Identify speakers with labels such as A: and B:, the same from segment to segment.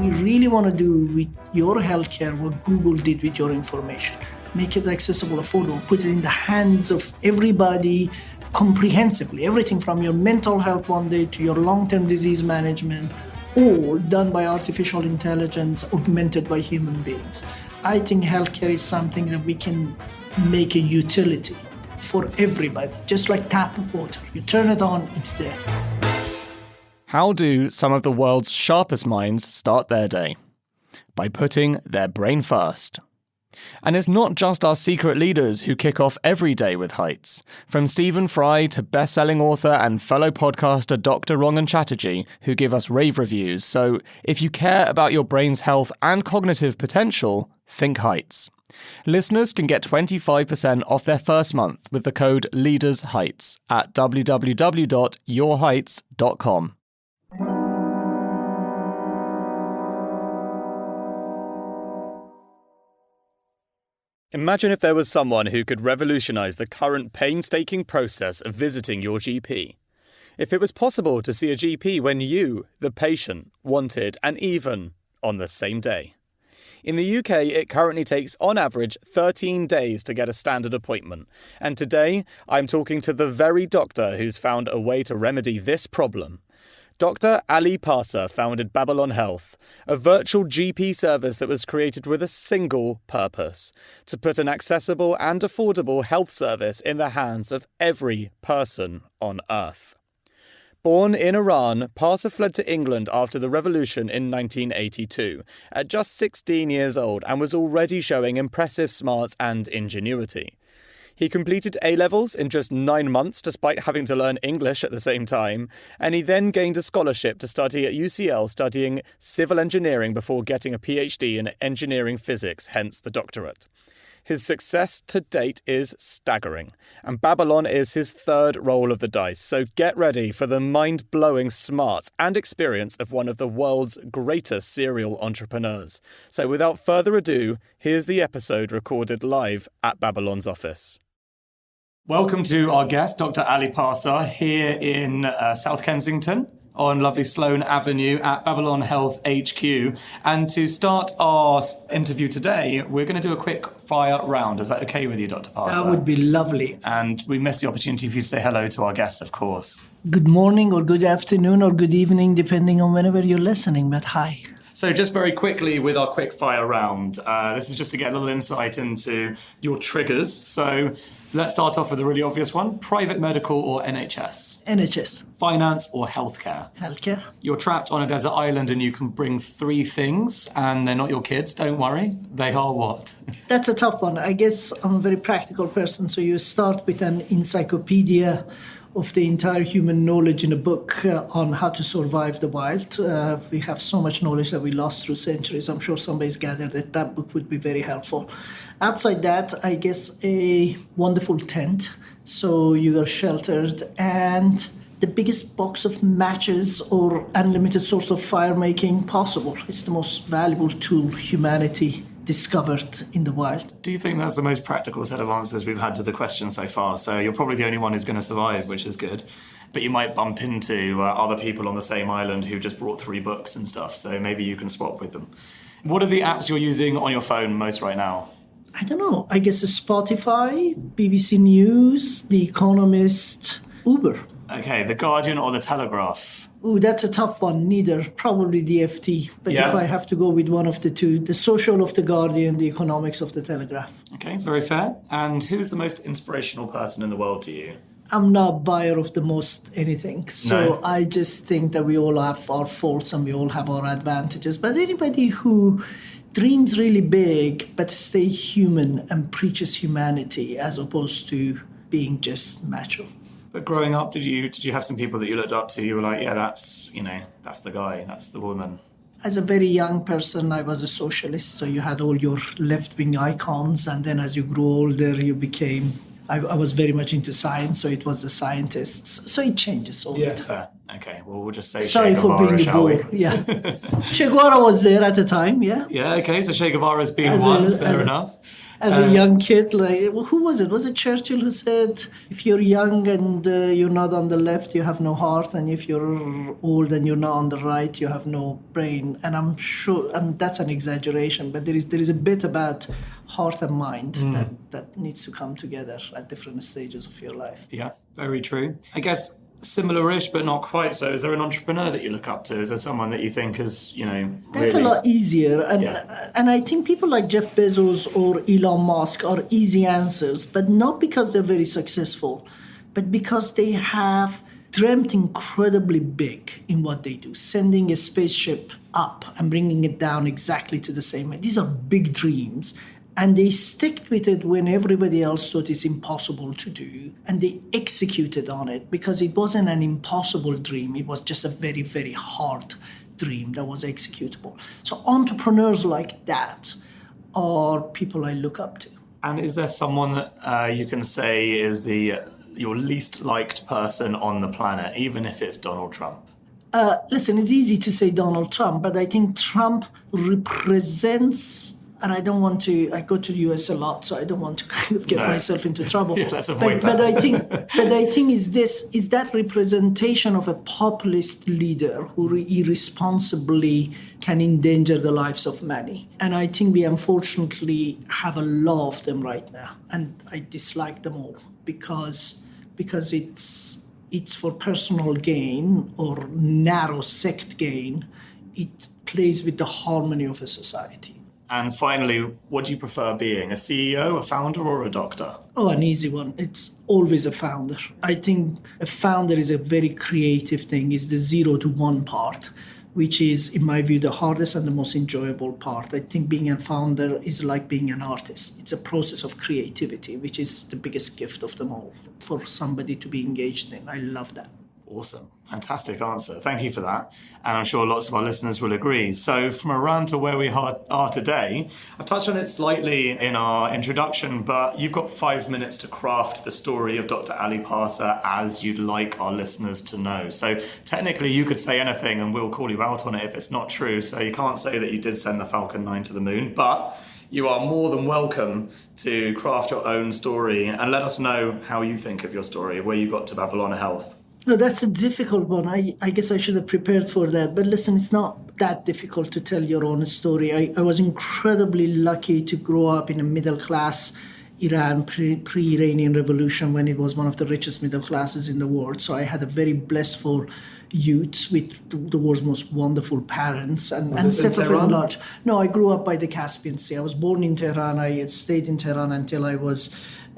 A: We really want to do with your healthcare what Google did with your information. Make it accessible, affordable, put it in the hands of everybody comprehensively. Everything from your mental health one day to your long-term disease management, all done by artificial intelligence, augmented by human beings. I think healthcare is something that we can make a utility for everybody, just like tap water. You turn it on, it's there.
B: How do some of the world's sharpest minds start their day? By putting their brain first. And it's not just our secret leaders who kick off every day with heights. From Stephen Fry to best-selling author and fellow podcaster Dr. Rangan Chatterjee, who give us rave reviews. So if you care about your brain's health and cognitive potential, think heights. Listeners can get 25% off their first month with the code LEADERSHEIGHTS at www.yourheights.com. Imagine if there was someone who could revolutionise the current painstaking process of visiting your GP. If it was possible to see a GP when you, the patient, wanted, and even on the same day. In the UK, it currently takes, on average, 13 days to get a standard appointment. And today, I'm talking to the very doctor who's found a way to remedy this problem. Dr. Ali Parsa founded Babylon Health, a virtual GP service that was created with a single purpose: to put an accessible and affordable health service in the hands of every person on Earth. Born in Iran, Parsa fled to England after the revolution in 1982, at just 16 years old, and was already showing impressive smarts and ingenuity. He completed A-levels in just 9 months despite having to learn English at the same time, and he then gained a scholarship to study at UCL studying civil engineering before getting a PhD in engineering physics, hence the doctorate. His success to date is staggering, and Babylon is his third roll of the dice, so get ready for the mind-blowing smarts and experience of one of the world's greatest serial entrepreneurs. So without further ado, here's the episode recorded live at Babylon's office. Welcome to our guest, Dr. Ali Parsa, here in South Kensington on lovely Sloane Avenue at Babylon Health HQ. And to start our interview today, we're going to do a quick fire round. Is that okay with you, Dr. Parsa?
A: That would be lovely.
B: And we missed the opportunity for you to say hello to our guests, of course.
A: Good morning or good afternoon or good evening, depending on whenever you're listening, but hi.
B: So just very quickly with our quick fire round, this is just to get a little insight into your triggers. So let's start off with a really obvious one. Private medical or NHS?
A: NHS.
B: Finance or healthcare?
A: Healthcare.
B: You're trapped on a desert island and you can bring 3 things and they're not your kids, don't worry. They are what?
A: That's a tough one. I guess I'm a very practical person, so you start with an encyclopedia of the entire human knowledge in a book on how to survive the wild. We have so much knowledge that we lost through centuries. I'm sure somebody's gathered that book would be very helpful. Outside that, I guess a wonderful tent, so you are sheltered, and the biggest box of matches or unlimited source of fire making possible. It's the most valuable tool humanity discovered in the wild.
B: Do you think that's the most practical set of answers we've had to the question so far? So you're probably the only one who's going to survive, which is good. But you might bump into other people on the same island who've just brought 3 books and stuff, so maybe you can swap with them. What are the apps you're using on your phone most right now?
A: I don't know. I guess Spotify, BBC News, The Economist, Uber.
B: Okay, The Guardian or The Telegraph?
A: Ooh, that's a tough one. Neither. Probably the FT. But if I have to go with one of the two, the social of The Guardian, the economics of The Telegraph.
B: Okay, very fair. And who's the most inspirational person in the world to you?
A: I'm not a buyer of the most anything. So I just think that we all have our faults and we all have our advantages. But anybody who dreams really big but stay human and preaches humanity as opposed to being just macho.
B: But growing up, did you have some people that you looked up to? You were like, yeah, that's the guy, that's the woman.
A: As a very young person, I was a socialist, so you had all your left-wing icons, and then as you grew older, you became... I was very much into science, so it was the scientists. So it changes all the time.
B: Fair. Okay, well, we'll just say
A: Sorry
B: Che
A: for
B: Guevara,
A: being a
B: shall we?
A: bore. Yeah. Che Guevara was there at the time, yeah.
B: Yeah, okay, so Che Guevara's been one, fair enough.
A: As a young kid, like, who was it? Was it Churchill who said, if you're young and you're not on the left, you have no heart, and if you're old and you're not on the right, you have no brain? And I'm sure, and that's an exaggeration, but there is a bit about heart and mind that needs to come together at different stages of your life.
C: Yeah, very true. I guess similar-ish, but not quite so. Is there an entrepreneur that you look up to? Is there someone that you think is,
A: That's
C: really...
A: a lot easier. And I think people like Jeff Bezos or Elon Musk are easy answers, but not because they're very successful, but because they have dreamt incredibly big in what they do, sending a spaceship up and bringing it down exactly to the same way. These are big dreams. And they stick with it when everybody else thought it's impossible to do. And they executed on it because it wasn't an impossible dream. It was just a very, very hard dream that was executable. So entrepreneurs like that are people I look up to.
C: And is there someone that you can say is your least liked person on the planet, even if it's Donald Trump?
A: Listen, it's easy to say Donald Trump, but I think Trump represents... And I don't want to, I go to the US a lot, so I don't want to kind of get myself into trouble.
C: Yeah, let's avoid
A: but
C: that.
A: I think is that representation of a populist leader who irresponsibly can endanger the lives of many. And I think we unfortunately have a lot of them right now. And I dislike them all because it's for personal gain or narrow sect gain. It plays with the harmony of a society.
C: And finally, what do you prefer being, a CEO, a founder, or a doctor?
A: Oh, an easy one. It's always a founder. I think a founder is a very creative thing. It's the 0 to 1 part, which is, in my view, the hardest and the most enjoyable part. I think being a founder is like being an artist. It's a process of creativity, which is the biggest gift of them all for somebody to be engaged in. I love that.
C: Awesome. Fantastic answer. Thank you for that. And I'm sure lots of our listeners will agree. So from Iran to where we are today, I've touched on it slightly in our introduction, but you've got 5 minutes to craft the story of Dr. Ali Parsa as you'd like our listeners to know. So technically you could say anything and we'll call you out on it if it's not true. So you can't say that you did send the Falcon 9 to the moon, but you are more than welcome to craft your own story and let us know how you think of your story, where you got to Babylon Health.
A: No, that's a difficult one. I guess I should have prepared for that. But listen, it's not that difficult to tell your own story. I was incredibly lucky to grow up in a middle-class Iran, pre-Iranian revolution, when it was one of the richest middle classes in the world. So I had a very blissful youth with the world's most wonderful parents and set off in large. No, I grew up by the Caspian Sea. I was born in Tehran. I stayed in Tehran until I was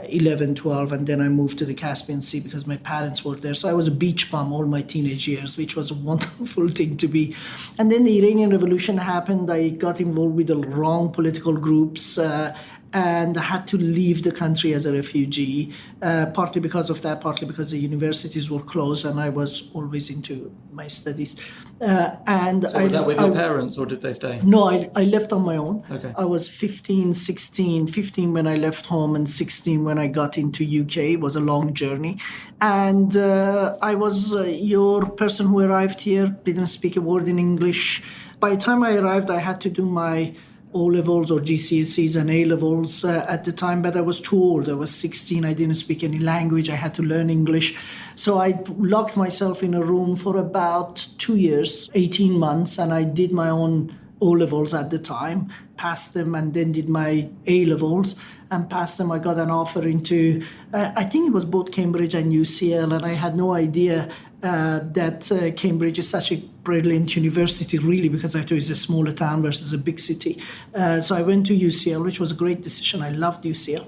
A: 11, 12, and then I moved to the Caspian Sea because my parents were there. So I was a beach bum all my teenage years, which was a wonderful thing to be. And then the Iranian Revolution happened. I got involved with the wrong political groups and I had to leave the country as a refugee, partly because of that, partly because the universities were closed and I was always into my studies.
C: So was that with your parents or did they stay?
A: No, I left on my own.
C: Okay.
A: I was 15 when I left home and 16 when I got into UK. It was a long journey. And I was your person who arrived here, didn't speak a word in English. By the time I arrived, I had to do my O-levels or GCSEs and A-levels at the time, but I was too old. I was 16. I didn't speak any language. I had to learn English. So I locked myself in a room for about 2 years, 18 months, and I did my own O-levels at the time, passed them, and then did my A-levels and passed them. I got an offer into, I think it was both Cambridge and UCL, and I had no idea that Cambridge is such a brilliant university, really, because I thought it's a smaller town versus a big city. So I went to UCL, which was a great decision. I loved UCL.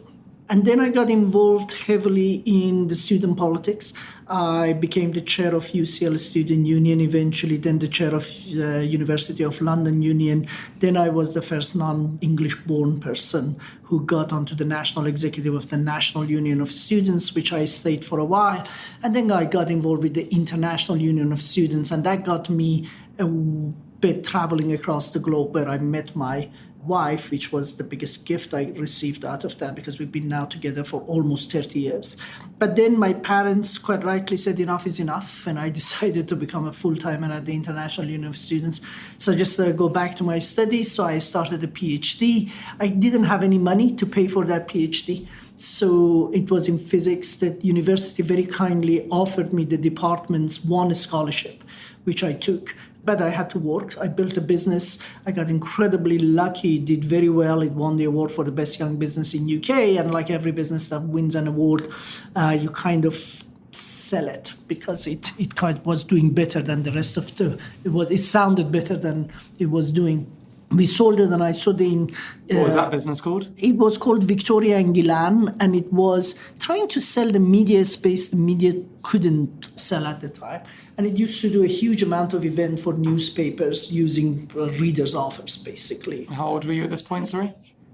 A: And then I got involved heavily in the student politics. I became the chair of UCL Student Union eventually, then the chair of University of London Union. Then I was the first non-English born person who got onto the national executive of the National Union of Students, which I stayed for a while. And then I got involved with the International Union of Students, and that got me a bit traveling across the globe where I met my wife, which was the biggest gift I received out of that, because we've been now together for almost 30 years. But then my parents quite rightly said enough is enough, and I decided to become a full-timer at the International Union of Students. So just go back to my studies. So I started a PhD. I didn't have any money to pay for that PhD. So it was in physics that university very kindly offered me the department's one scholarship, which I took. But I had to work. I built a business. I got incredibly lucky. It did very well. It won the award for the best young business in UK. And like every business that wins an award, you kind of sell it because it kind of was doing better than the rest of it sounded better than it was doing. We sold it, and I saw
C: what was that business called?
A: It was called Victoria and Gillan, and it was trying to sell the media space the media couldn't sell at the time. And it used to do a huge amount of event for newspapers using readers' offers, basically.
C: How old were you at this point, sorry?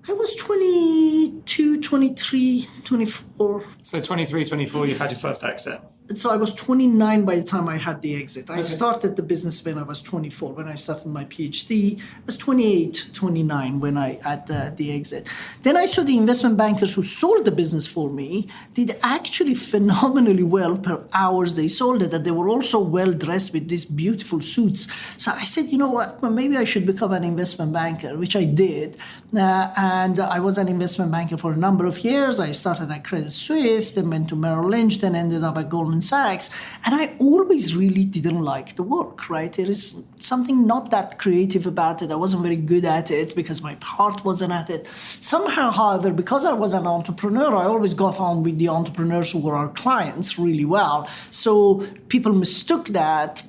A: I was 22, 23, 24.
C: So 23, 24, you had your first exit.
A: So I was 29 by the time I had the exit. I started the business when I was 24. When I started my PhD, I was 28, 29 when I had the exit. Then I saw the investment bankers who sold the business for me did actually phenomenally well per hours they sold it, that they were also well dressed with these beautiful suits. So I said, you know what, well, maybe I should become an investment banker, which I did. And I was an investment banker for a number of years. I started at Credit Suisse, then went to Merrill Lynch, then ended up at Goldman Sachs. And I always really didn't like the work, right? There is something not that creative about it. I wasn't very good at it because my heart wasn't at it. Somehow, however, because I was an entrepreneur, I always got on with the entrepreneurs who were our clients really well. So people mistook that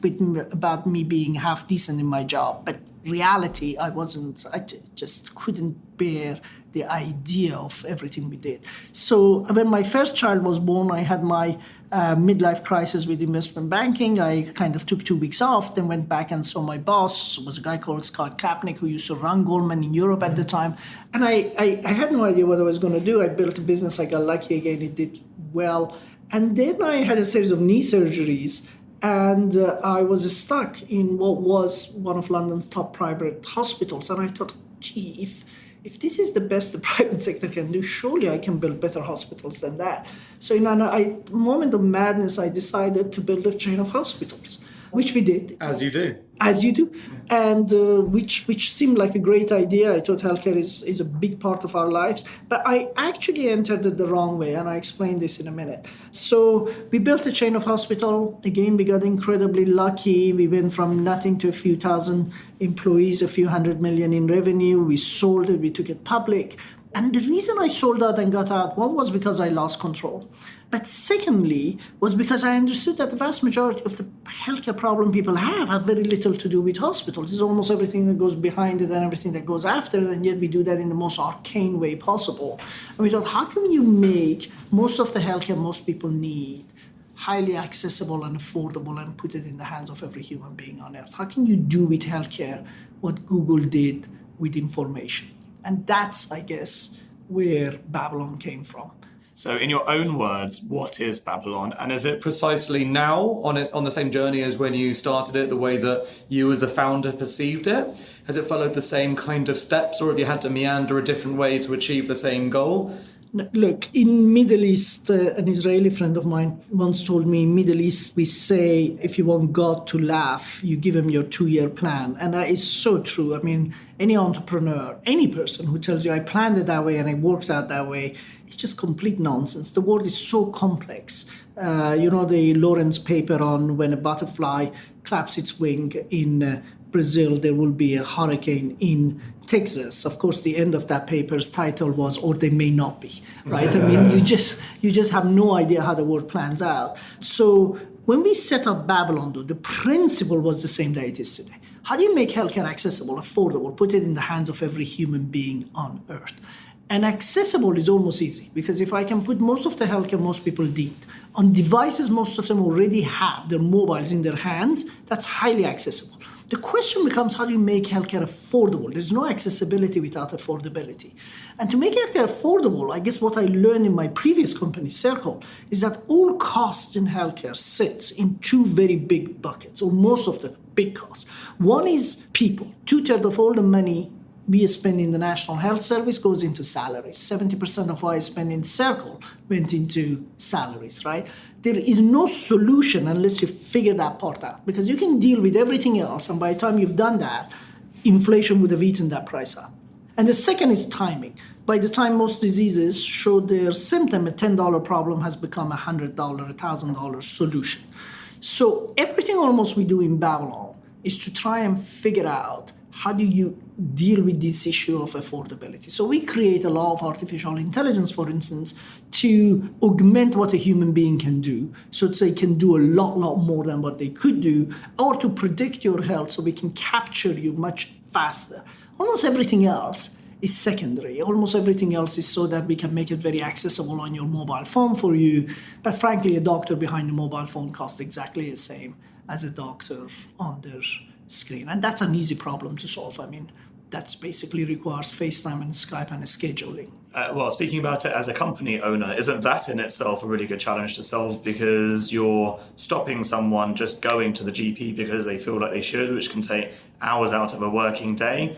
A: about me being half decent in my job. But reality, I just couldn't bear the idea of everything we did. So when my first child was born, I had my midlife crisis with investment banking. I kind of took 2 weeks off, then went back and saw my boss. It was a guy called Scott Kapnick who used to run Goldman in Europe at the time. And I had no idea what I was going to do. I built a business. I got lucky again. It did well. And then I had a series of knee surgeries. And I was stuck in what was one of London's top private hospitals. And I thought, gee, if this is the best the private sector can do, surely I can build better hospitals than that. So in a moment of madness, I decided to build a chain of hospitals, which we did.
C: As you do.
A: As you do. And which seemed like a great idea. I thought healthcare is a big part of our lives. But I actually entered it the wrong way, and I explain this in a minute. So we built a chain of hospital. Again, we got incredibly lucky. We went from nothing to a few thousand employees, a few $100 million in revenue. We sold it. We took it public. And the reason I sold out and got out, one was because I lost control. But secondly, was because I understood that the vast majority of the healthcare problem people have very little to do with hospitals. It's almost everything that goes behind it and everything that goes after it, and yet we do that in the most arcane way possible. And we thought, how can you make most of the healthcare most people need highly accessible and affordable and put it in the hands of every human being on earth? How can you do with healthcare what Google did with information? And that's, I guess, where Babylon came from.
C: So in your own words, what is Babylon? And is it precisely now on the same journey as when you started it, the way that you as the founder perceived it? Has it followed the same kind of steps, or have you had to meander a different way to achieve the same goal?
A: Look, in Middle East, an Israeli friend of mine once told me, in Middle East, we say, if you want God to laugh, you give him your 2-year plan. And that is so true. I mean, any entrepreneur, any person who tells you, I planned it that way and I worked out that way, it's just complete nonsense. The world is so complex. The Lawrence paper on when a butterfly claps its wing in Brazil, there will be a hurricane in Texas. Of course, the end of that paper's title was, or they may not be, right? I mean, you just have no idea how the world plans out. So when we set up Babylon, though, the principle was the same that it is today. How do you make healthcare accessible, affordable, put it in the hands of every human being on earth? And accessible is almost easy, because if I can put most of the healthcare most people need on devices most of them already have, their mobiles in their hands, that's highly accessible. The question becomes, how do you make healthcare affordable? There's no accessibility without affordability. And to make healthcare affordable, I guess what I learned in my previous company, Circle, is that all costs in healthcare sits in 2 very big buckets, or most of the big costs. One is people. 2/3 of all the money we spend in the National Health Service goes into salaries. 70% of what I spend in Circle went into salaries, right? There is no solution unless you figure that part out, because you can deal with everything else, and by the time you've done that, inflation would have eaten that price up. And the second is timing. By the time most diseases show their symptom, a $10 problem has become a $100, $1,000 solution. So everything almost we do in Babylon is to try and figure out how do you deal with this issue of affordability. So we create a law of artificial intelligence, for instance, to augment what a human being can do. So they can do a lot more than what they could do, or to predict your health so we can capture you much faster. Almost everything else is secondary. Almost everything else is so that we can make it very accessible on your mobile phone for you. But frankly, a doctor behind a mobile phone costs exactly the same as a doctor on their screen. And that's an easy problem to solve. I mean, that basically requires FaceTime and Skype and scheduling.
C: Well, speaking about it as a company owner, isn't that in itself a really good challenge to solve? Because you're stopping someone just going to the GP because they feel like they should, which can take hours out of a working day,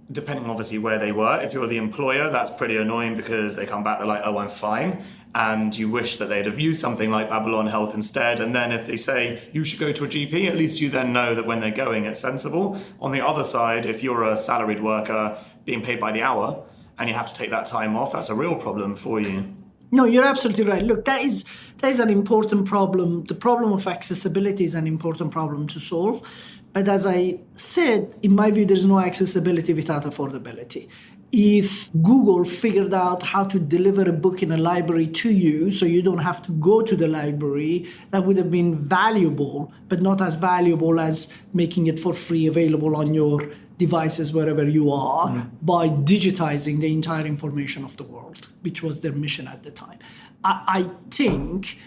C: depending obviously where they were. If you're the employer, that's pretty annoying because they come back, they're like, oh, I'm fine. And you wish that they'd have used something like Babylon Health instead. And then if they say you should go to a GP, at least you then know that when they're going, it's sensible. On the other side, if you're a salaried worker being paid by the hour and you have to take that time off, that's a real problem for you.
A: No, you're absolutely right. Look, that is an important problem. The problem of accessibility is an important problem to solve. But as I said, in my view, there's no accessibility without affordability. If Google figured out how to deliver a book in a library to you so you don't have to go to the library, that would have been valuable, but not as valuable as making it for free available on your devices wherever you are by digitizing the entire information of the world, which was their mission at the time. I think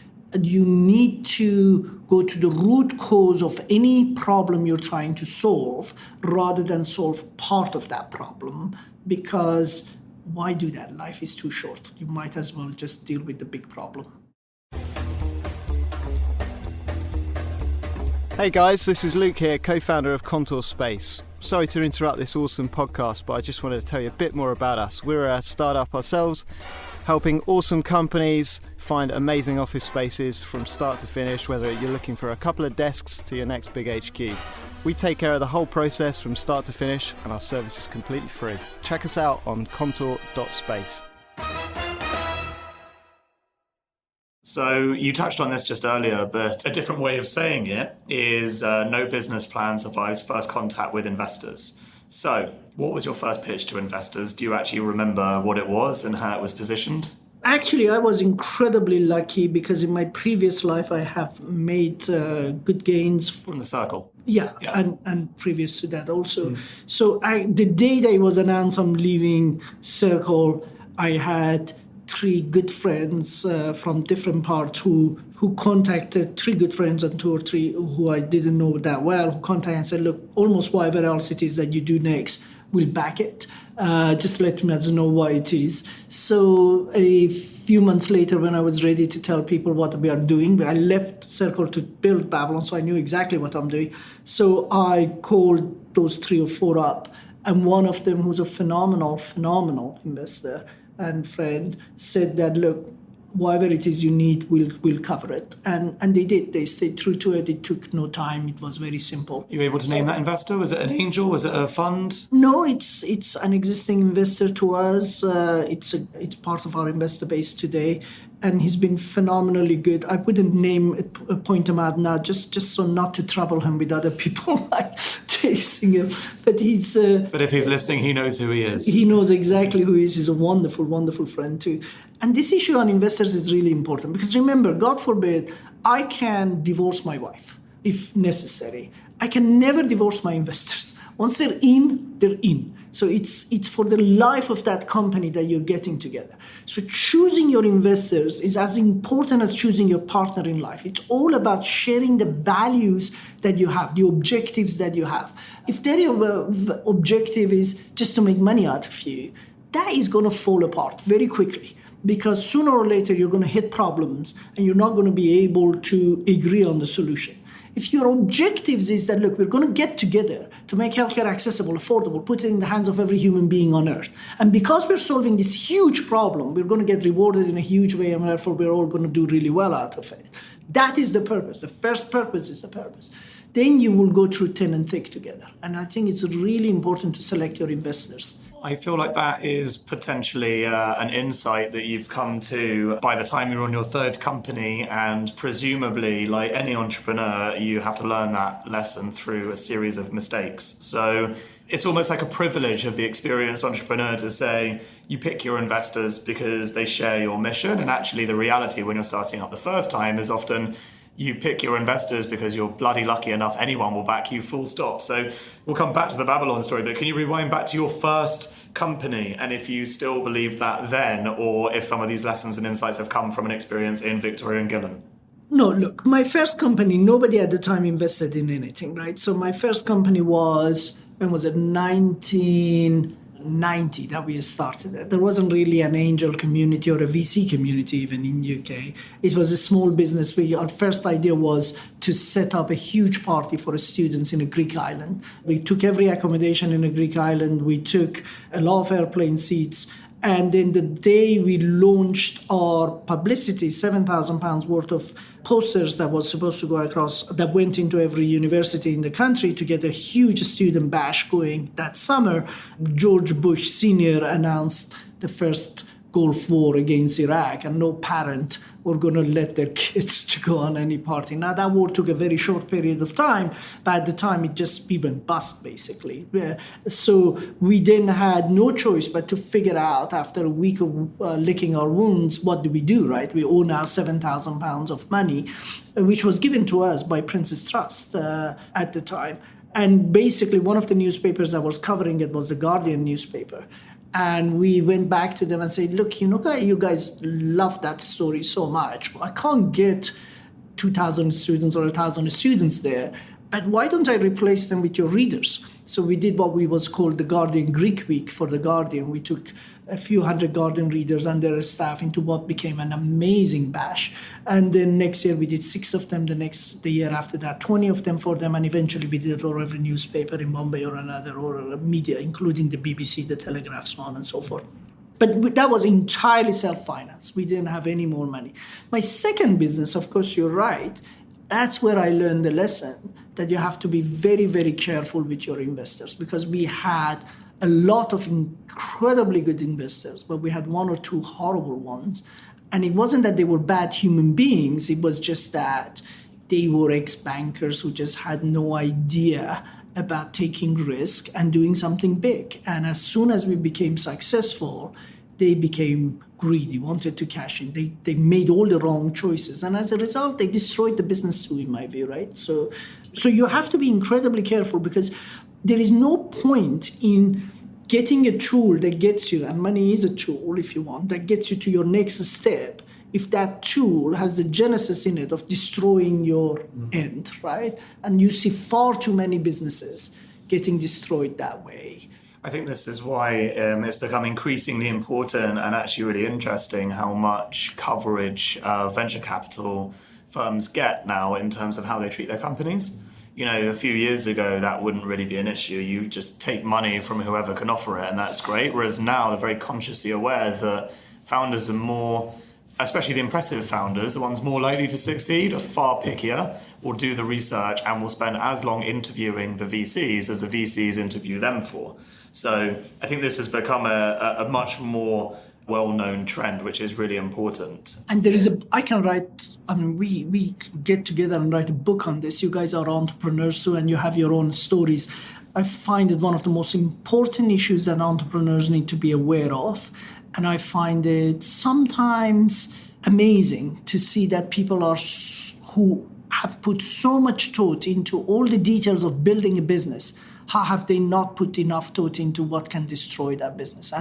A: you need to go to the root cause of any problem you're trying to solve rather than solve part of that problem, because why do that? Life is too short. You might as well just deal with the big problem.
D: Hey guys, this is Luke here, co-founder of Contour Space. Sorry to interrupt this awesome podcast, but I just wanted to tell you a bit more about us. We're a startup ourselves, helping awesome companies find amazing office spaces from start to finish, whether you're looking for a couple of desks to your next big HQ. We take care of the whole process from start to finish, and our service is completely free. Check us out on contour.space.
C: So you touched on this just earlier, but a different way of saying it is no business plan survives first contact with investors. So what was your first pitch to investors? Do you actually remember what it was and how it was positioned?
A: Actually, I was incredibly lucky because in my previous life, I have made good gains
C: From the Circle?
A: Yeah. And previous to that also. So the day that it was announced I'm leaving Circle, I had three good friends from different parts who contacted, three good friends and two or three who I didn't know that well, who contacted and said, look, almost whatever else it is that you do next, we'll back it. Just let me know what it is. So a few months later, when I was ready to tell people what we are doing, I left Circle to build Babylon, so I knew exactly what I'm doing. So I called those three or four up, and one of them, who's a phenomenal investor and friend, said that, look, whatever it is you need, we'll cover it. And they did. They stayed true to it. It took no time. It was very simple.
C: You were able to name that investor? Was it an angel? Was it a fund?
A: No, it's an existing investor to us. It's part of our investor base today. And he's been phenomenally good. I wouldn't point him out now, just so not to trouble him with other people like chasing him. But he's.
C: But if he's listening, he knows who he is.
A: He knows exactly who he is. He's a wonderful friend too. And this issue on investors is really important because remember, God forbid, I can divorce my wife if necessary. I can never divorce my investors. Once they're in, they're in. So it's for the life of that company that you're getting together. So choosing your investors is as important as choosing your partner in life. It's all about sharing the values that you have, the objectives that you have. If their objective is just to make money out of you, that is going to fall apart very quickly because sooner or later you're going to hit problems and you're not going to be able to agree on the solution. If your objectives is that, look, we're going to get together to make healthcare accessible, affordable, put it in the hands of every human being on earth. And because we're solving this huge problem, we're going to get rewarded in a huge way, and therefore we're all going to do really well out of it. That is the purpose. The first purpose is the purpose. Then you will go through thin and thick together. And I think it's really important to select your investors.
C: I feel like that is potentially an insight that you've come to by the time you're on your third company, and presumably, like any entrepreneur, you have to learn that lesson through a series of mistakes. So it's almost like a privilege of the experienced entrepreneur to say you pick your investors because they share your mission, and actually the reality when you're starting up the first time is often you pick your investors because you're bloody lucky enough anyone will back you, full stop. So we'll come back to the Babylon story, but can you rewind back to your first company, and if you still believed that then, or if some of these lessons and insights have come from an experience in Victoria and Gillen?
A: No, look, my first company, nobody at the time invested in anything, right? So my first company was, when was it, 1990 that we started it. There wasn't really an angel community or a VC community even in UK. It was a small business. Our first idea was to set up a huge party for students in a Greek island. We took every accommodation in a Greek island. We took a lot of airplane seats. And then the day we launched our publicity, £7,000 worth of posters that was supposed to go across, that went into every university in the country to get a huge student bash going that summer, George Bush Sr. announced the first Gulf War against Iraq, and no parent were going to let their kids to go on any party. Now, that war took a very short period of time, but at the time it just went bust, basically. So we then had no choice but to figure out, after a week of licking our wounds, what do we do, right? We owe now £7,000 of money, which was given to us by Prince's Trust at the time. And basically, one of the newspapers that was covering it was the Guardian newspaper. And we went back to them and said, look, you guys love that story so much. I can't get 2,000 students or 1,000 students there, but why don't I replace them with your readers? So we did what was called the Guardian Greek Week for the Guardian. We took a few hundred Guardian readers and their staff into what became an amazing bash. And then next year we did 6 of them, the year after that, 20 of them for them, and eventually we did it for every newspaper in Bombay or another, or media, including the BBC, the Telegraph, so on and so forth. But that was entirely self-financed. We didn't have any more money. My second business, of course, you're right, that's where I learned the lesson that you have to be very, very careful with your investors, because we had a lot of incredibly good investors, but we had 1 or 2 horrible ones. And it wasn't that they were bad human beings, it was just that they were ex-bankers who just had no idea about taking risk and doing something big. And as soon as we became successful, they became greedy, wanted to cash in. They made all the wrong choices. And as a result, they destroyed the business too, in my view, right? So you have to be incredibly careful, because there is no point in getting a tool that gets you, and money is a tool if you want, that gets you to your next step, if that tool has the genesis in it of destroying your end, right? And you see far too many businesses getting destroyed that way.
C: I think this is why it's become increasingly important and actually really interesting how much coverage venture capital firms get now in terms of how they treat their companies. A few years ago, that wouldn't really be an issue. You just take money from whoever can offer it, and that's great. Whereas now, they're very consciously aware that founders are more, especially the impressive founders, the ones more likely to succeed, are far pickier, will do the research, and will spend as long interviewing the VCs as the VCs interview them for. So I think this has become a much more well-known trend, which is really important.
A: And we get together and write a book on this. You guys are entrepreneurs too, and you have your own stories. I find it one of the most important issues that entrepreneurs need to be aware of. And I find it sometimes amazing to see that people who have put so much thought into all the details of building a business, how have they not put enough thought into what can destroy that business?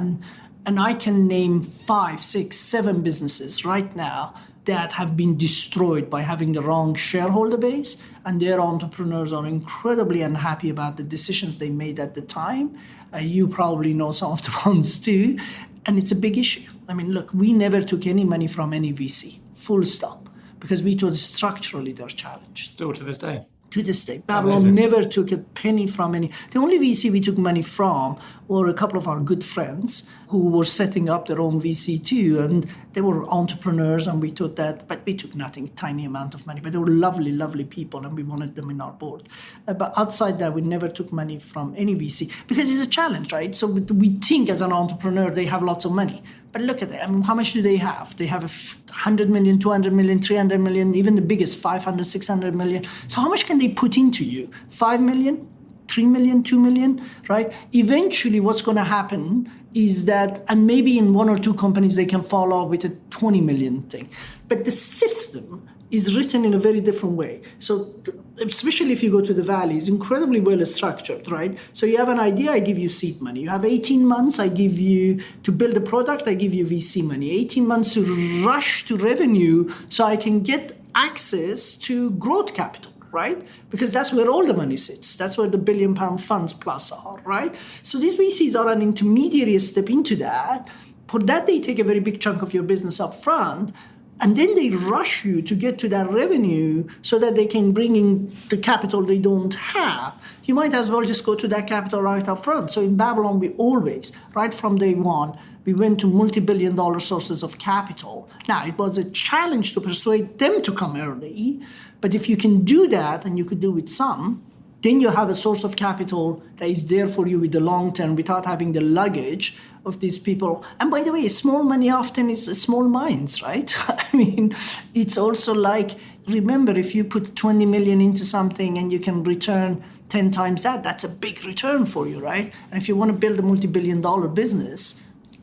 A: And I can name 5, 6, 7 businesses right now that have been destroyed by having the wrong shareholder base, and their entrepreneurs are incredibly unhappy about the decisions they made at the time. You probably know some of the ones too, and it's a big issue. I mean, look, we never took any money from any VC, full stop, because we thought structurally they're challenged.
C: Still to this day.
A: To this day. Babylon
C: Amazing.
A: never took a penny from any. The only VC we took money from were a couple of our good friends who were setting up their own VC too. And they were entrepreneurs, and we thought that, but we took nothing, tiny amount of money. But they were lovely, lovely people, and we wanted them in our board. But outside that, we never took money from any VC because it's a challenge, right? So we think as an entrepreneur, they have lots of money. But look at it. I mean, how much do they have? They have 100 million, 200 million, 300 million, even the biggest, 500, 600 million. So how much can they put into you? 5 million, 3 million, 2 million, right? Eventually, what's going to happen is that, and maybe in one or two companies, they can follow up with a 20 million thing. But the system is written in a very different way. So especially if you go to the Valley, it's incredibly well structured, right? So you have an idea, I give you seed money. You have 18 months, I give you, to build a product, I give you VC money. 18 months to rush to revenue so I can get access to growth capital, right? Because that's where all the money sits. That's where the £1 billion funds plus are, right? So these VCs are an intermediary step into that. For that, they take a very big chunk of your business up front. And then they rush you to get to that revenue so that they can bring in the capital they don't have. You might as well just go to that capital right up front. So in Babylon, we always, right from day one, we went to multi-billion-dollar sources of capital. Now, it was a challenge to persuade them to come early. But if you can do that, and you could do with some, then you have a source of capital that is there for you with the long term without having the luggage of these people. And by the way, small money often is small minds, right? I mean, it's also like, remember, if you put 20 million into something and you can return 10 times that, that's a big return for you, right? And if you want to build a multi-billion-dollar business,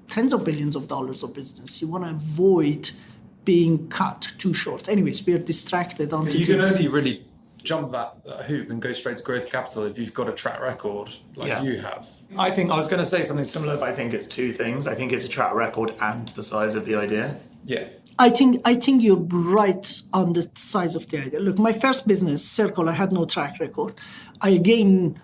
A: tens of billions of dollars of business, you want to avoid being cut too short. Anyways, we are distracted onto
E: You can
A: things.
E: only really jump that hoop and go straight to growth capital if you've got a track record like you have.
C: I think I was going to say something similar, but I think it's two things. I think it's a track record and the size of the idea.
E: Yeah.
A: I think you're right on the size of the idea. Look, my first business, Circle, I had no track record. I, again,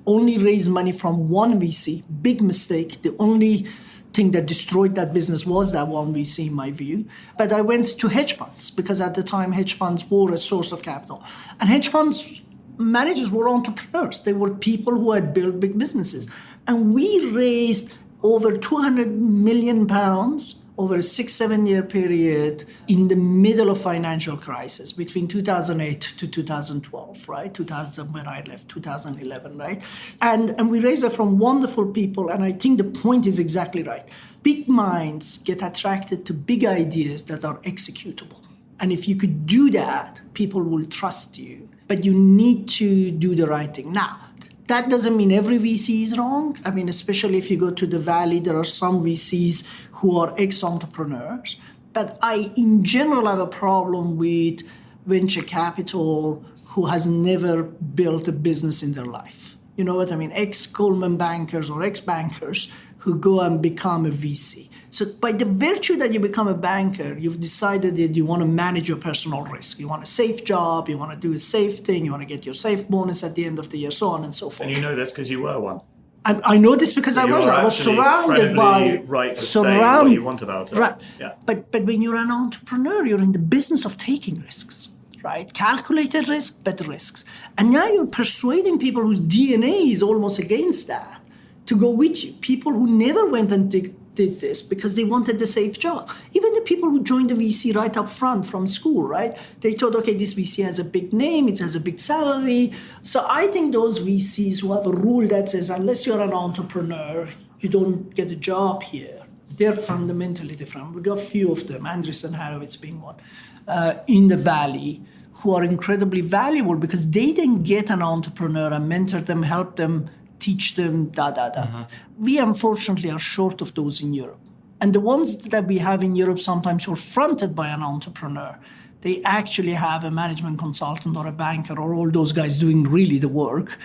A: only raised money from one VC. Big mistake. The only thing that destroyed that business was that one VC, in my view. But I went to hedge funds because at the time, hedge funds were a source of capital. And hedge funds managers were entrepreneurs. They were people who had built big businesses. And we raised over 200 million pounds over a 6-7 year period in the middle of financial crisis between 2008 to 2012, right? 2000 when I left, 2011, right? And we raised it from wonderful people. And I think the point is exactly right. Big minds get attracted to big ideas that are executable. And if you could do that, people will trust you. But you need to do the right thing. Now, that doesn't mean every VC is wrong. I mean, especially if you go to the Valley, there are some VCs who are ex-entrepreneurs. But I, in general, have a problem with venture capital who has never built a business in their life. You know what I mean? Ex-Goldman bankers or ex-bankers who go and become a VC. So by the virtue that you become a banker, you've decided that you want to manage your personal risk. You want a safe job, you want to do a safe thing, you want to get your safe bonus at the end of the year, so on and so forth.
C: And you know this because you were one.
A: I know this because
C: So
A: I was
C: actually
A: surrounded by...
C: incredibly right to say what you want about it.
A: Right.
C: Yeah.
A: But when you're an entrepreneur, you're in the business of taking risks, right? Calculated risk, but risks. And now you're persuading people whose DNA is almost against that to go with you. People who never went and did this because they wanted the safe job. Even the people who joined the VC right up front from school, right? They thought, okay, this VC has a big name, it has a big salary. So I think those VCs who have a rule that says, unless you're an entrepreneur, you don't get a job here, they're fundamentally different. We've got a few of them, Andreessen Horowitz being one, in the Valley, who are incredibly valuable because they then get an entrepreneur and mentor them, help them, teach them,
E: Mm-hmm.
A: We unfortunately are short of those in Europe. And the ones that we have in Europe sometimes are fronted by an entrepreneur. They actually have a management consultant or a banker or all those guys doing really the work.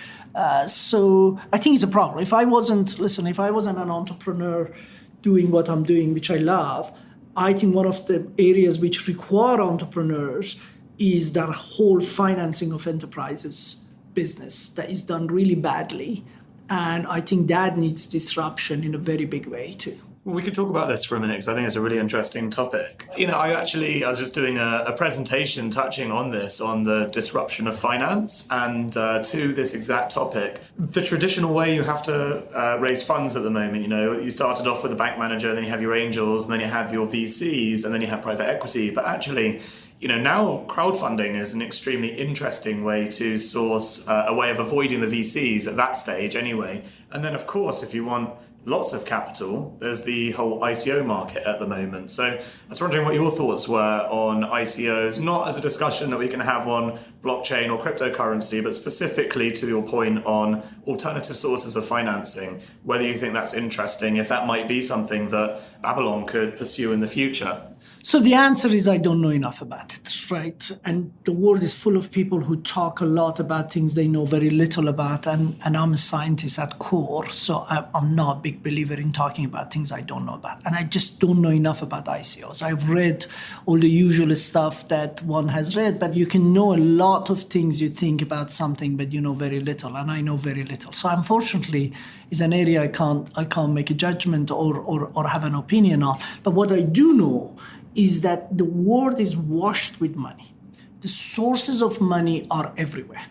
A: So I think it's a problem. If I wasn't an entrepreneur doing what I'm doing, which I love, I think one of the areas which require entrepreneurs is that whole financing of enterprises business that is done really badly. And I think that needs disruption in a very big way too.
C: Well, we could talk about this for a minute because I think it's a really interesting topic. I was just doing a presentation touching on this, on the disruption of finance, and to this exact topic, the traditional way you have to raise funds at the moment. You started off with a bank manager, then you have your angels, and then you have your VCs, and then you have private equity. But actually, now crowdfunding is an extremely interesting way to source a way of avoiding the VCs at that stage anyway. And then, of course, if you want lots of capital, there's the whole ICO market at the moment. So I was wondering what your thoughts were on ICOs, not as a discussion that we can have on blockchain or cryptocurrency, but specifically to your point on alternative sources of financing, whether you think that's interesting, if that might be something that Babylon could pursue in the future.
A: So the answer is I don't know enough about it, right? And the world is full of people who talk a lot about things they know very little about, and I'm a scientist at core, so I'm not a big believer in talking about things I don't know about. And I just don't know enough about ICOs. I've read all the usual stuff that one has read, but you can know a lot of things you think about something, but you know very little, and I know very little. So unfortunately, it's an area I can't make a judgment or have an opinion on. But what I do know is that the world is washed with money. The sources of money are everywhere.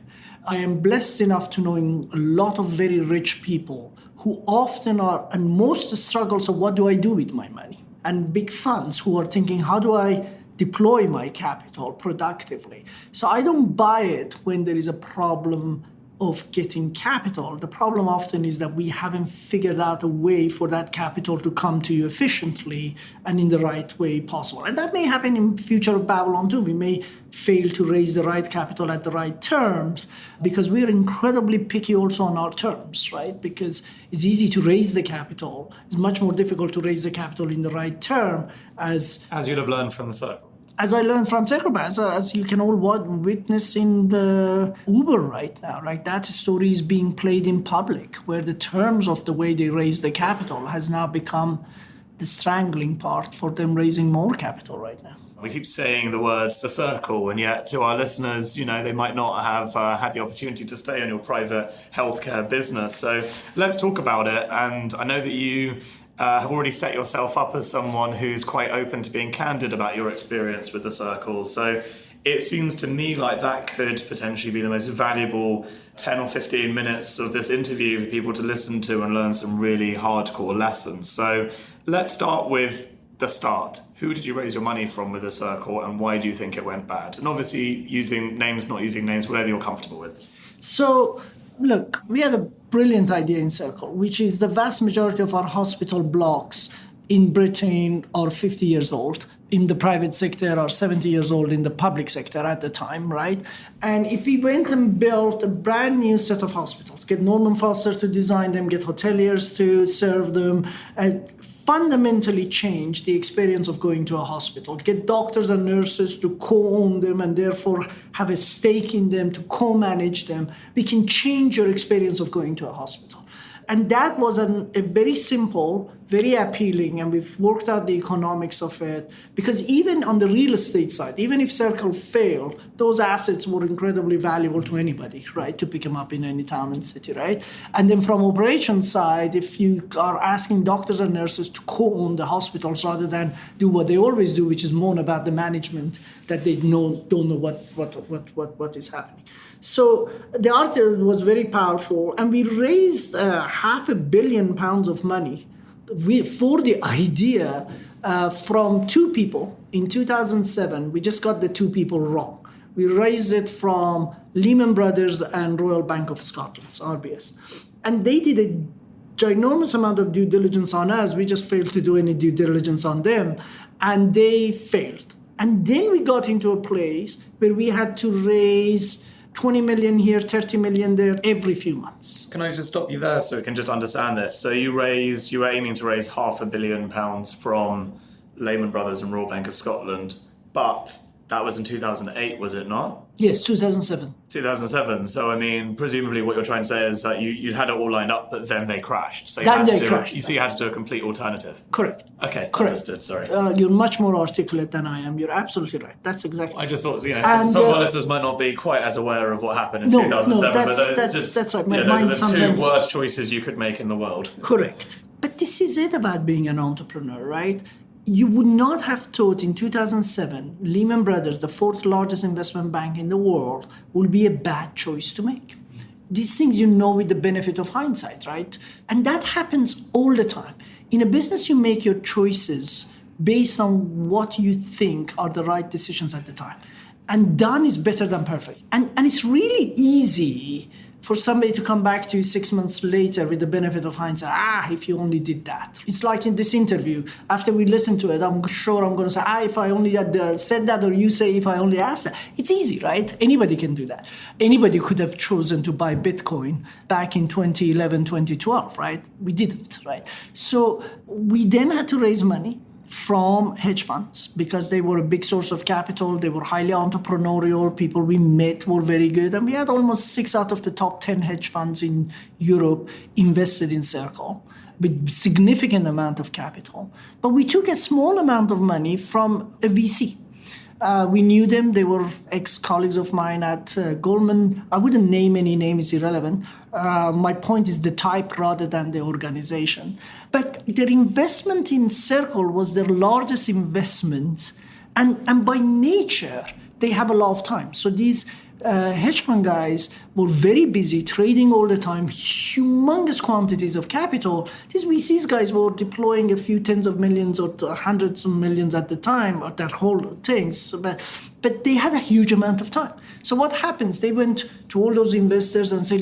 A: I am blessed enough to know a lot of very rich people who often are, and most struggles of what do I do with my money? And big funds who are thinking, how do I deploy my capital productively? So I don't buy it when there is a problem of getting capital. The problem often is that we haven't figured out a way for that capital to come to you efficiently and in the right way possible. And that may happen in the future of Babylon too. We may fail to raise the right capital at the right terms because we're incredibly picky also on our terms, right? Because it's easy to raise the capital. It's much more difficult to raise the capital in the right term as
C: you'd have learned from the circle.
A: As I learned from Circlebass, as you can all witness in the Uber right now, right? That story is being played in public, where the terms of the way they raise the capital has now become the strangling part for them raising more capital right now.
C: We keep saying the words "the circle," and yet to our listeners, they might not have had the opportunity to stay on your private healthcare business. So let's talk about it. And I know that you have already set yourself up as someone who's quite open to being candid about your experience with the circle. So it seems to me like that could potentially be the most valuable 10 or 15 minutes of this interview for people to listen to and learn some really hardcore lessons. So let's start with the start. Who did you raise your money from with the circle, and why do you think it went bad? And obviously using names, not using names, whatever you're comfortable with.
A: So look, we had a brilliant idea in Circle, which is the vast majority of our hospital blocks in Britain are 50 years old. In the private sector are 70 years old in the public sector at the time, right? And if we went and built a brand new set of hospitals, get Norman Foster to design them, get hoteliers to serve them, fundamentally change the experience of going to a hospital, get doctors and nurses to co-own them and therefore have a stake in them, to co-manage them, we can change your experience of going to a hospital. And that was a very simple, very appealing, and we've worked out the economics of it. Because even on the real estate side, even if Circle failed, those assets were incredibly valuable to anybody, right? To pick them up in any town and city, right? And then from operations side, if you are asking doctors and nurses to co-own the hospitals rather than do what they always do, which is moan about the management that they don't know what is happening. So the article was very powerful, and we raised £500 million of money for the idea from two people in 2007. We just got the two people wrong. We raised it from Lehman Brothers and Royal Bank of Scotland, RBS. And they did a ginormous amount of due diligence on us. We just failed to do any due diligence on them, and they failed. And then we got into a place where we had to raise 20 million here, 30 million there every few months.
C: Can I just stop you there so we can just understand this? So you were aiming to raise £500 million from Lehman Brothers and Royal Bank of Scotland, but that was in 2008, was it not?
A: Yes, 2007.
C: 2007. So, I mean, presumably what you're trying to say is that you had it all lined up, but then they crashed. So you had to do a complete alternative.
A: Correct.
C: Okay,
A: correct.
C: Understood, sorry.
A: You're much more articulate than I am. You're absolutely right. That's exactly
C: I just thought, some of our listeners might not be quite as aware of what happened in 2007.
A: No, that's right.
C: Those are the two worst choices you could make in the world.
A: Correct. But this is it about being an entrepreneur, right? You would not have thought in 2007, Lehman Brothers, the fourth largest investment bank in the world, will be a bad choice to make. These things you know with the benefit of hindsight, right? And that happens all the time. In a business, you make your choices based on what you think are the right decisions at the time. And done is better than perfect. And it's really easy for somebody to come back to you 6 months later with the benefit of hindsight, if you only did that. It's like in this interview, after we listen to it, I'm sure I'm going to say, if I only had said that, or you say, if I only asked that. It's easy, right? Anybody can do that. Anybody could have chosen to buy Bitcoin back in 2011, 2012, right? We didn't, right? So we then had to raise money from hedge funds because they were a big source of capital. They were highly entrepreneurial. People we met were very good. And we had almost 6 out of the top 10 hedge funds in Europe invested in Circle with significant amount of capital. But we took a small amount of money from a VC. We knew them. They were ex-colleagues of mine at Goldman. I wouldn't name any name. It's irrelevant. My point is the type rather than the organization. But their investment in Circle was their largest investment. And by nature, they have a lot of time. So these hedge fund guys were very busy trading all the time, humongous quantities of capital. These VCs guys were deploying a few tens of millions or hundreds of millions at the time, or that whole things. But they had a huge amount of time. So what happens? They went to all those investors and said,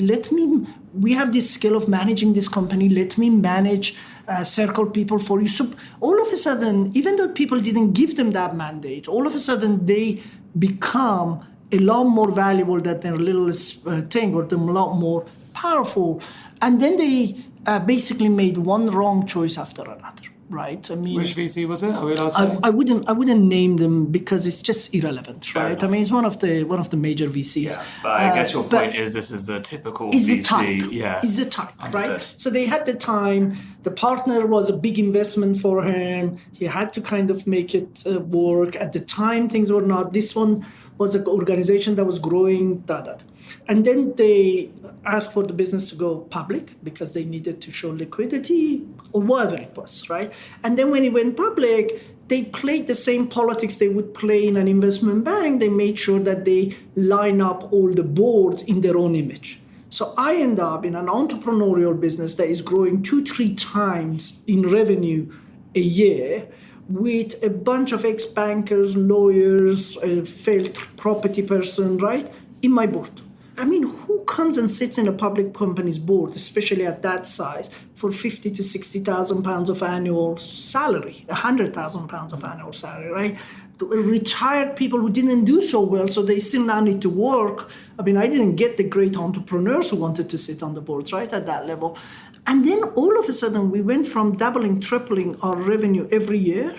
A: we have this skill of managing this company. Let me manage Circle people for you. So all of a sudden, even though people didn't give them that mandate, all of a sudden they become a lot more valuable than their littlest thing, or them a lot more powerful. And then they basically made one wrong choice after another, right? I mean,
E: which VC was it? Are we allowed to say?
A: I wouldn't name them because it's just irrelevant, right? Enough. I mean, it's one of the major VCs.
C: Yeah, but I guess your point is this is the typical VC.
A: The type.
C: Yeah,
A: is the type,
C: understood.
A: Right? So they had the time. The partner was a big investment for him. He had to kind of make it work. At the time, things were not. This one was an organization that was growing, And then they asked for the business to go public because they needed to show liquidity or whatever it was, right? And then when it went public, they played the same politics they would play in an investment bank. They made sure that they line up all the boards in their own image. So I end up in an entrepreneurial business that is growing 2-3 times in revenue a year, with a bunch of ex-bankers, lawyers, a failed property person, right, in my board. I mean, who comes and sits in a public company's board, especially at that size, for 50 to 60,000 pounds of annual salary, 100,000 pounds of annual salary, right? Retired people who didn't do so well, so they still now need to work. I mean, I didn't get the great entrepreneurs who wanted to sit on the boards, right, at that level. And then all of a sudden, we went from doubling, tripling our revenue every year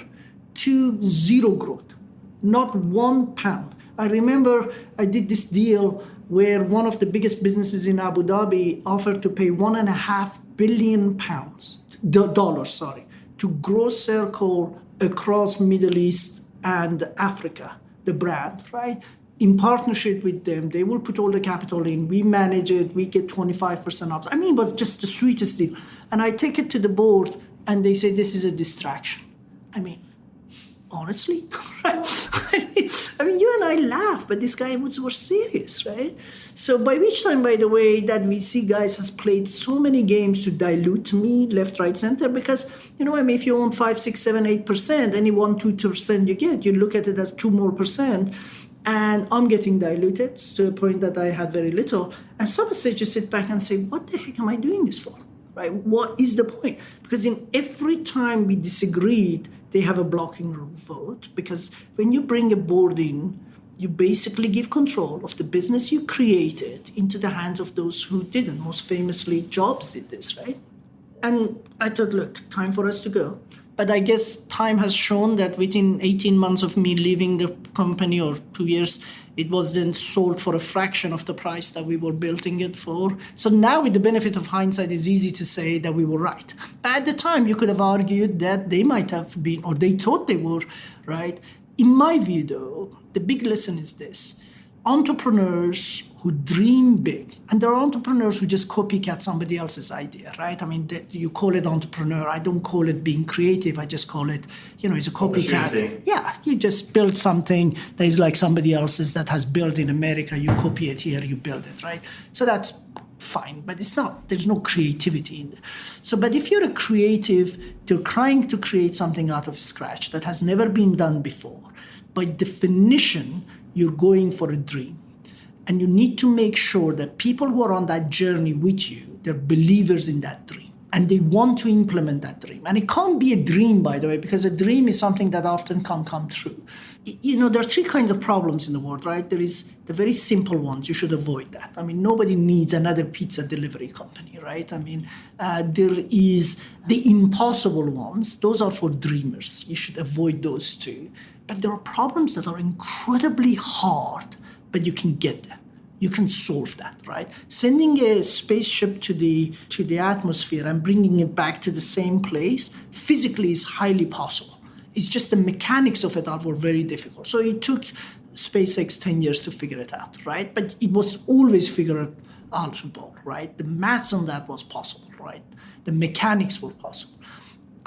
A: to zero growth, not £1. I remember I did this deal where one of the biggest businesses in Abu Dhabi offered to pay £1.5 billion, to grow Circle across Middle East and Africa, the brand, right? In partnership with them, they will put all the capital in, we manage it, we get 25% up. I mean, it was just the sweetest deal. And I take it to the board and they say, this is a distraction. I mean, honestly, right? I mean, you and I laugh, but this guy was serious, right? So by which time, by the way, that VC guys has played so many games to dilute me left, right, center, because, I mean, if you own 5, 6, 7, 8%, any 1, 2% you get, you look at it as 2 more %. And I'm getting diluted to a point that I had very little. And some stage you sit back and say, what the heck am I doing this for? Right? What is the point? Because in every time we disagreed, they have a blocking vote. Because when you bring a board in, you basically give control of the business you created into the hands of those who didn't. Most famously, Jobs did this, right? And I thought, look, time for us to go. But I guess time has shown that within 18 months of me leaving the company, or 2 years, it was then sold for a fraction of the price that we were building it for. So now with the benefit of hindsight, it's easy to say that we were right. But at the time, you could have argued that they might have been, or they thought they were right. In my view, though, the big lesson is this. entrepreneurs who dream big, and there are entrepreneurs who just copycat somebody else's idea, right? I mean, you call it entrepreneur. I don't call it being creative. I just call it, it's a copycat. Yeah, you just build something that is like somebody else's that has built in America. You copy it here, you build it, right? So that's fine, but there's no creativity in there. So, but if you're a creative, you're trying to create something out of scratch that has never been done before, by definition, you're going for a dream. And you need to make sure that people who are on that journey with you, they're believers in that dream. And they want to implement that dream. And it can't be a dream, by the way, because a dream is something that often can't come true. There are three kinds of problems in the world, right? There is the very simple ones. You should avoid that. I mean, nobody needs another pizza delivery company, right? I mean, there is the impossible ones. Those are for dreamers. You should avoid those too. But there are problems that are incredibly hard, but you can get there. You can solve that, right? Sending a spaceship to the atmosphere and bringing it back to the same place physically is highly possible. It's just the mechanics of it were very difficult. So it took SpaceX 10 years to figure it out, right? But it was always figured out, right? The maths on that was possible, right? The mechanics were possible.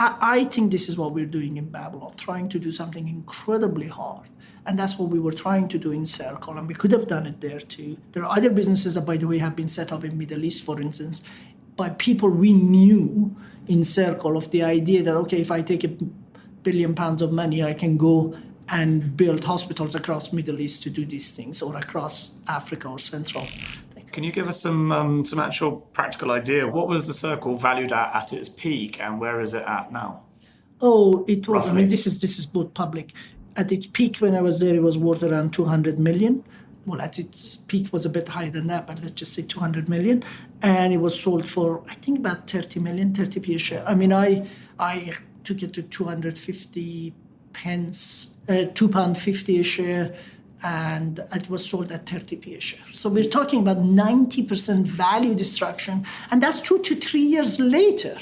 A: I think this is what we're doing in Babylon, trying to do something incredibly hard. And that's what we were trying to do in Circle, and we could have done it there too. There are other businesses that, by the way, have been set up in Middle East, for instance, by people we knew in Circle, of the idea that, okay, if I take £1 billion of money, I can go and build hospitals across Middle East to do these things, or across Africa or Central.
C: Can you give us some actual practical idea? What was the Circle valued at its peak, and where is it at now?
A: Oh, it was.
C: Roughly.
A: I mean, this is both public. At its peak, when I was there, it was worth around 200 million. Well, at its peak was a bit higher than that, but let's just say 200 million. And it was sold for, I think, about 30p a share. I mean, I took it to 250 pence, £2.50 a share, and it was sold at 30p a share. So we're talking about 90% value destruction, and that's 2 to 3 years later.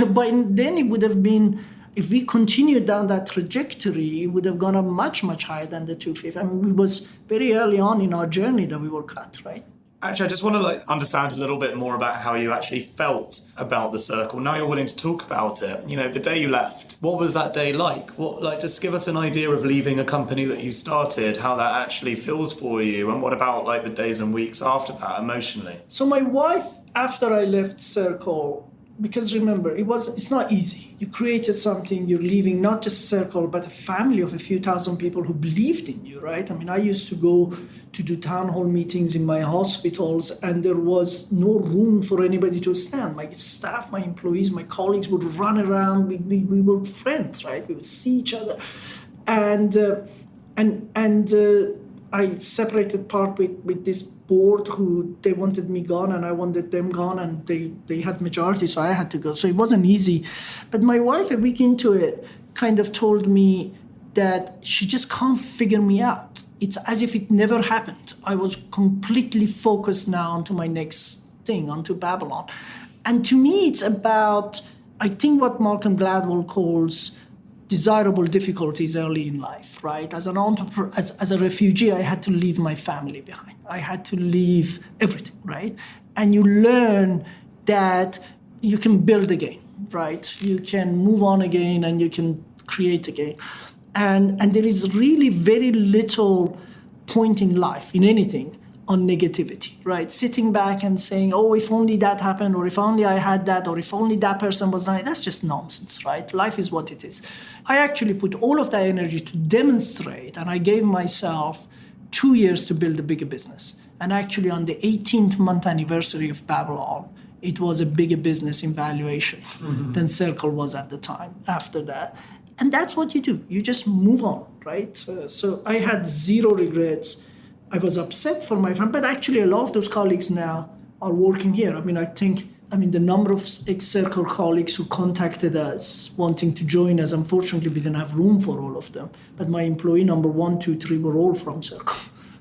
A: By then, it would have been, if we continued down that trajectory, it would have gone up much, much higher than the 250. I mean, it was very early on in our journey that we were cut, right?
C: Actually, I just want to understand a little bit more about how you actually felt about the Circle. Now you're willing to talk about it. The day you left, what was that day like? Just give us an idea of leaving a company that you started, how that actually feels for you, and what about the days and weeks after that emotionally?
A: So my wife, after I left Circle, because remember, it's not easy. You created something, you're leaving not just Circle, but a family of a few thousand people who believed in you, right? I mean, I used to go to do town hall meetings in my hospitals, and there was no room for anybody to stand. My staff, my employees, my colleagues would run around. We were friends, right? We would see each other. And I separated part with this board who they wanted me gone and I wanted them gone, and they had majority, so I had to go. So it wasn't easy. But my wife, a week into it, kind of told me that she just can't figure me out. It's as if it never happened. I was completely focused now onto my next thing, onto Babylon. And to me, it's about, I think, what Malcolm Gladwell calls desirable difficulties early in life, right? As an entrepreneur, as a refugee, I had to leave my family behind. I had to leave everything, right? And you learn that you can build again, right? You can move on again and you can create again. And there is really very little point in life, in anything, on negativity, right? Sitting back and saying, oh, if only that happened, or if only I had that, or if only that person was not, that's just nonsense, right? Life is what it is. I actually put all of that energy to demonstrate, and I gave myself 2 years to build a bigger business. And actually on the 18th month anniversary of Babylon, it was a bigger business in valuation than Circle was at the time after that. And that's what you do. You just move on, right? So I had zero regrets. I was upset for my friend, but actually a lot of those colleagues now are working here. I mean, the number of ex-Circle colleagues who contacted us wanting to join us, unfortunately, we didn't have room for all of them. But my employee number 1, 2, 3 were all from Circle.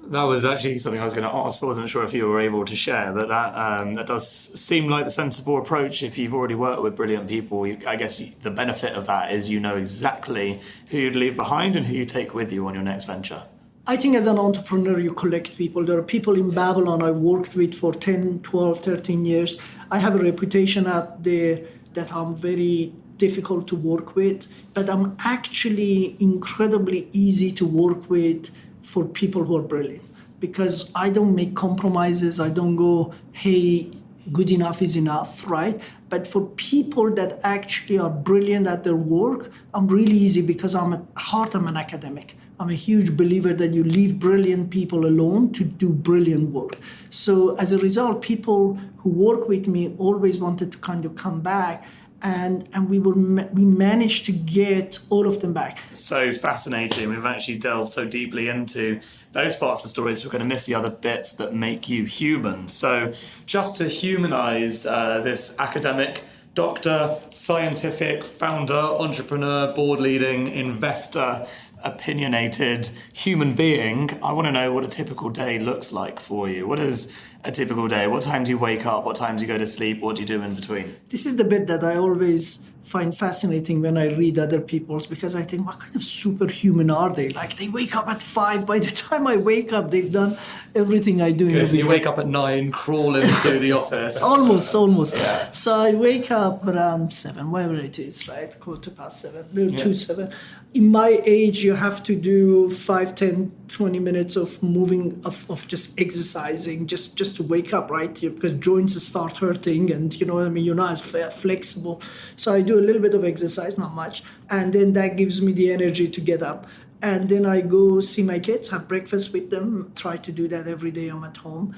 C: That was actually something I was going to ask, but I wasn't sure if you were able to share. But that does seem like the sensible approach. If you've already worked with brilliant people, I guess the benefit of that is you know exactly who you'd leave behind and who you take with you on your next venture.
A: I think as an entrepreneur, you collect people. There are people in Babylon I worked with for 10, 12, 13 years. I have a reputation out there that I'm very difficult to work with, but I'm actually incredibly easy to work with for people who are brilliant, because I don't make compromises. I don't go, hey, good enough is enough, right? But for people that actually are brilliant at their work, I'm really easy because at heart I'm an academic. I'm a huge believer that you leave brilliant people alone to do brilliant work. So as a result, people who work with me always wanted to kind of come back, and we managed to get all of them back.
C: So fascinating. We've actually delved so deeply into those parts of the stories. We're going to miss the other bits that make you human. So just to humanize this academic, doctor, scientific, founder, entrepreneur, board leading, investor, opinionated human being, I want to know what a typical day looks like for you. What is a typical day? What time do you wake up? What time do you go to sleep? What do you do in between?
A: This is the bit that I always find fascinating when I read other people's, because I think, what kind of superhuman are they? Like, they wake up at 5. By the time I wake up, they've done everything I do.
C: So you wake up at 9, crawl into the office.
A: Almost.
C: Yeah.
A: So I wake up around 7, whatever it is, right? 7:15, 7. In my age, you have to do 5, 10, 20 minutes of moving, of just exercising, just to wake up, right? Because joints start hurting, and you know what I mean, you're not as flexible. So I do a little bit of exercise, not much, and then that gives me the energy to get up. And then I go see my kids, have breakfast with them, try to do that every day I'm at home,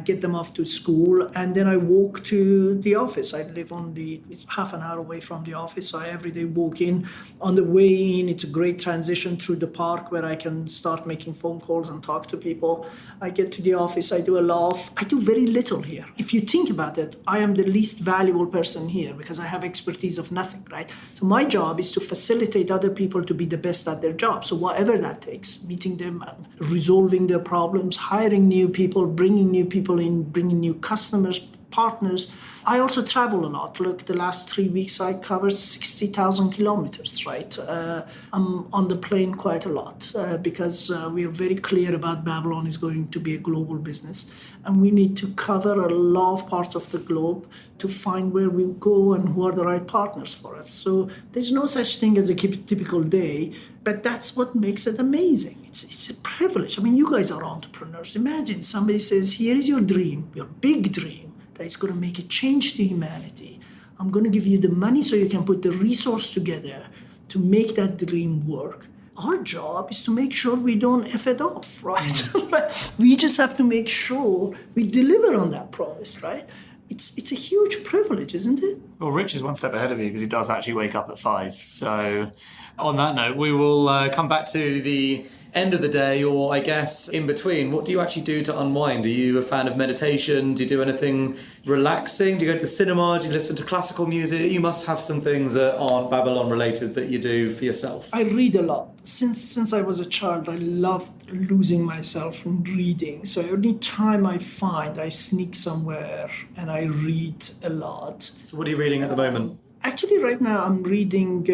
A: get them off to school, and then I walk to the office. I live it's half an hour away from the office, so I every day walk in. On the way in, it's a great transition through the park where I can start making phone calls and talk to people. I get to the office, I do a laugh. I do very little here. If you think about it, I am the least valuable person here because I have expertise of nothing, right? So my job is to facilitate other people to be the best at their job. So whatever that takes, meeting them, resolving their problems, hiring new people, bringing new people in, bringing new customers, partners. I also travel a lot. Look, the last 3 weeks I covered 60,000 kilometers, right? I'm on the plane quite a lot because we are very clear about Babylon is going to be a global business. And we need to cover a lot of parts of the globe to find where we go and who are the right partners for us. So there's no such thing as a typical day, but that's what makes it amazing. It's a privilege. I mean, you guys are entrepreneurs. Imagine somebody says, here is your dream, your big dream, that is going to make a change to humanity. I'm going to give you the money so you can put the resource together to make that dream work. Our job is to make sure we don't F it off, right? We just have to make sure we deliver on that promise, right? It's a huge privilege, isn't it?
C: Well, Rich is one step ahead of you because he does actually wake up at 5. So on that note, we will come back to the end of the day, or I guess in between. What do you actually do to unwind? Are you a fan of meditation? Do you do anything relaxing? Do you go to the cinema? Do you listen to classical music? You must have some things that aren't Babylon related that you do for yourself.
A: I read a lot. Since I was a child, I loved losing myself in reading. So any time I find, I sneak somewhere and I read a lot.
C: So what are you reading at the moment?
A: Actually, right now I'm reading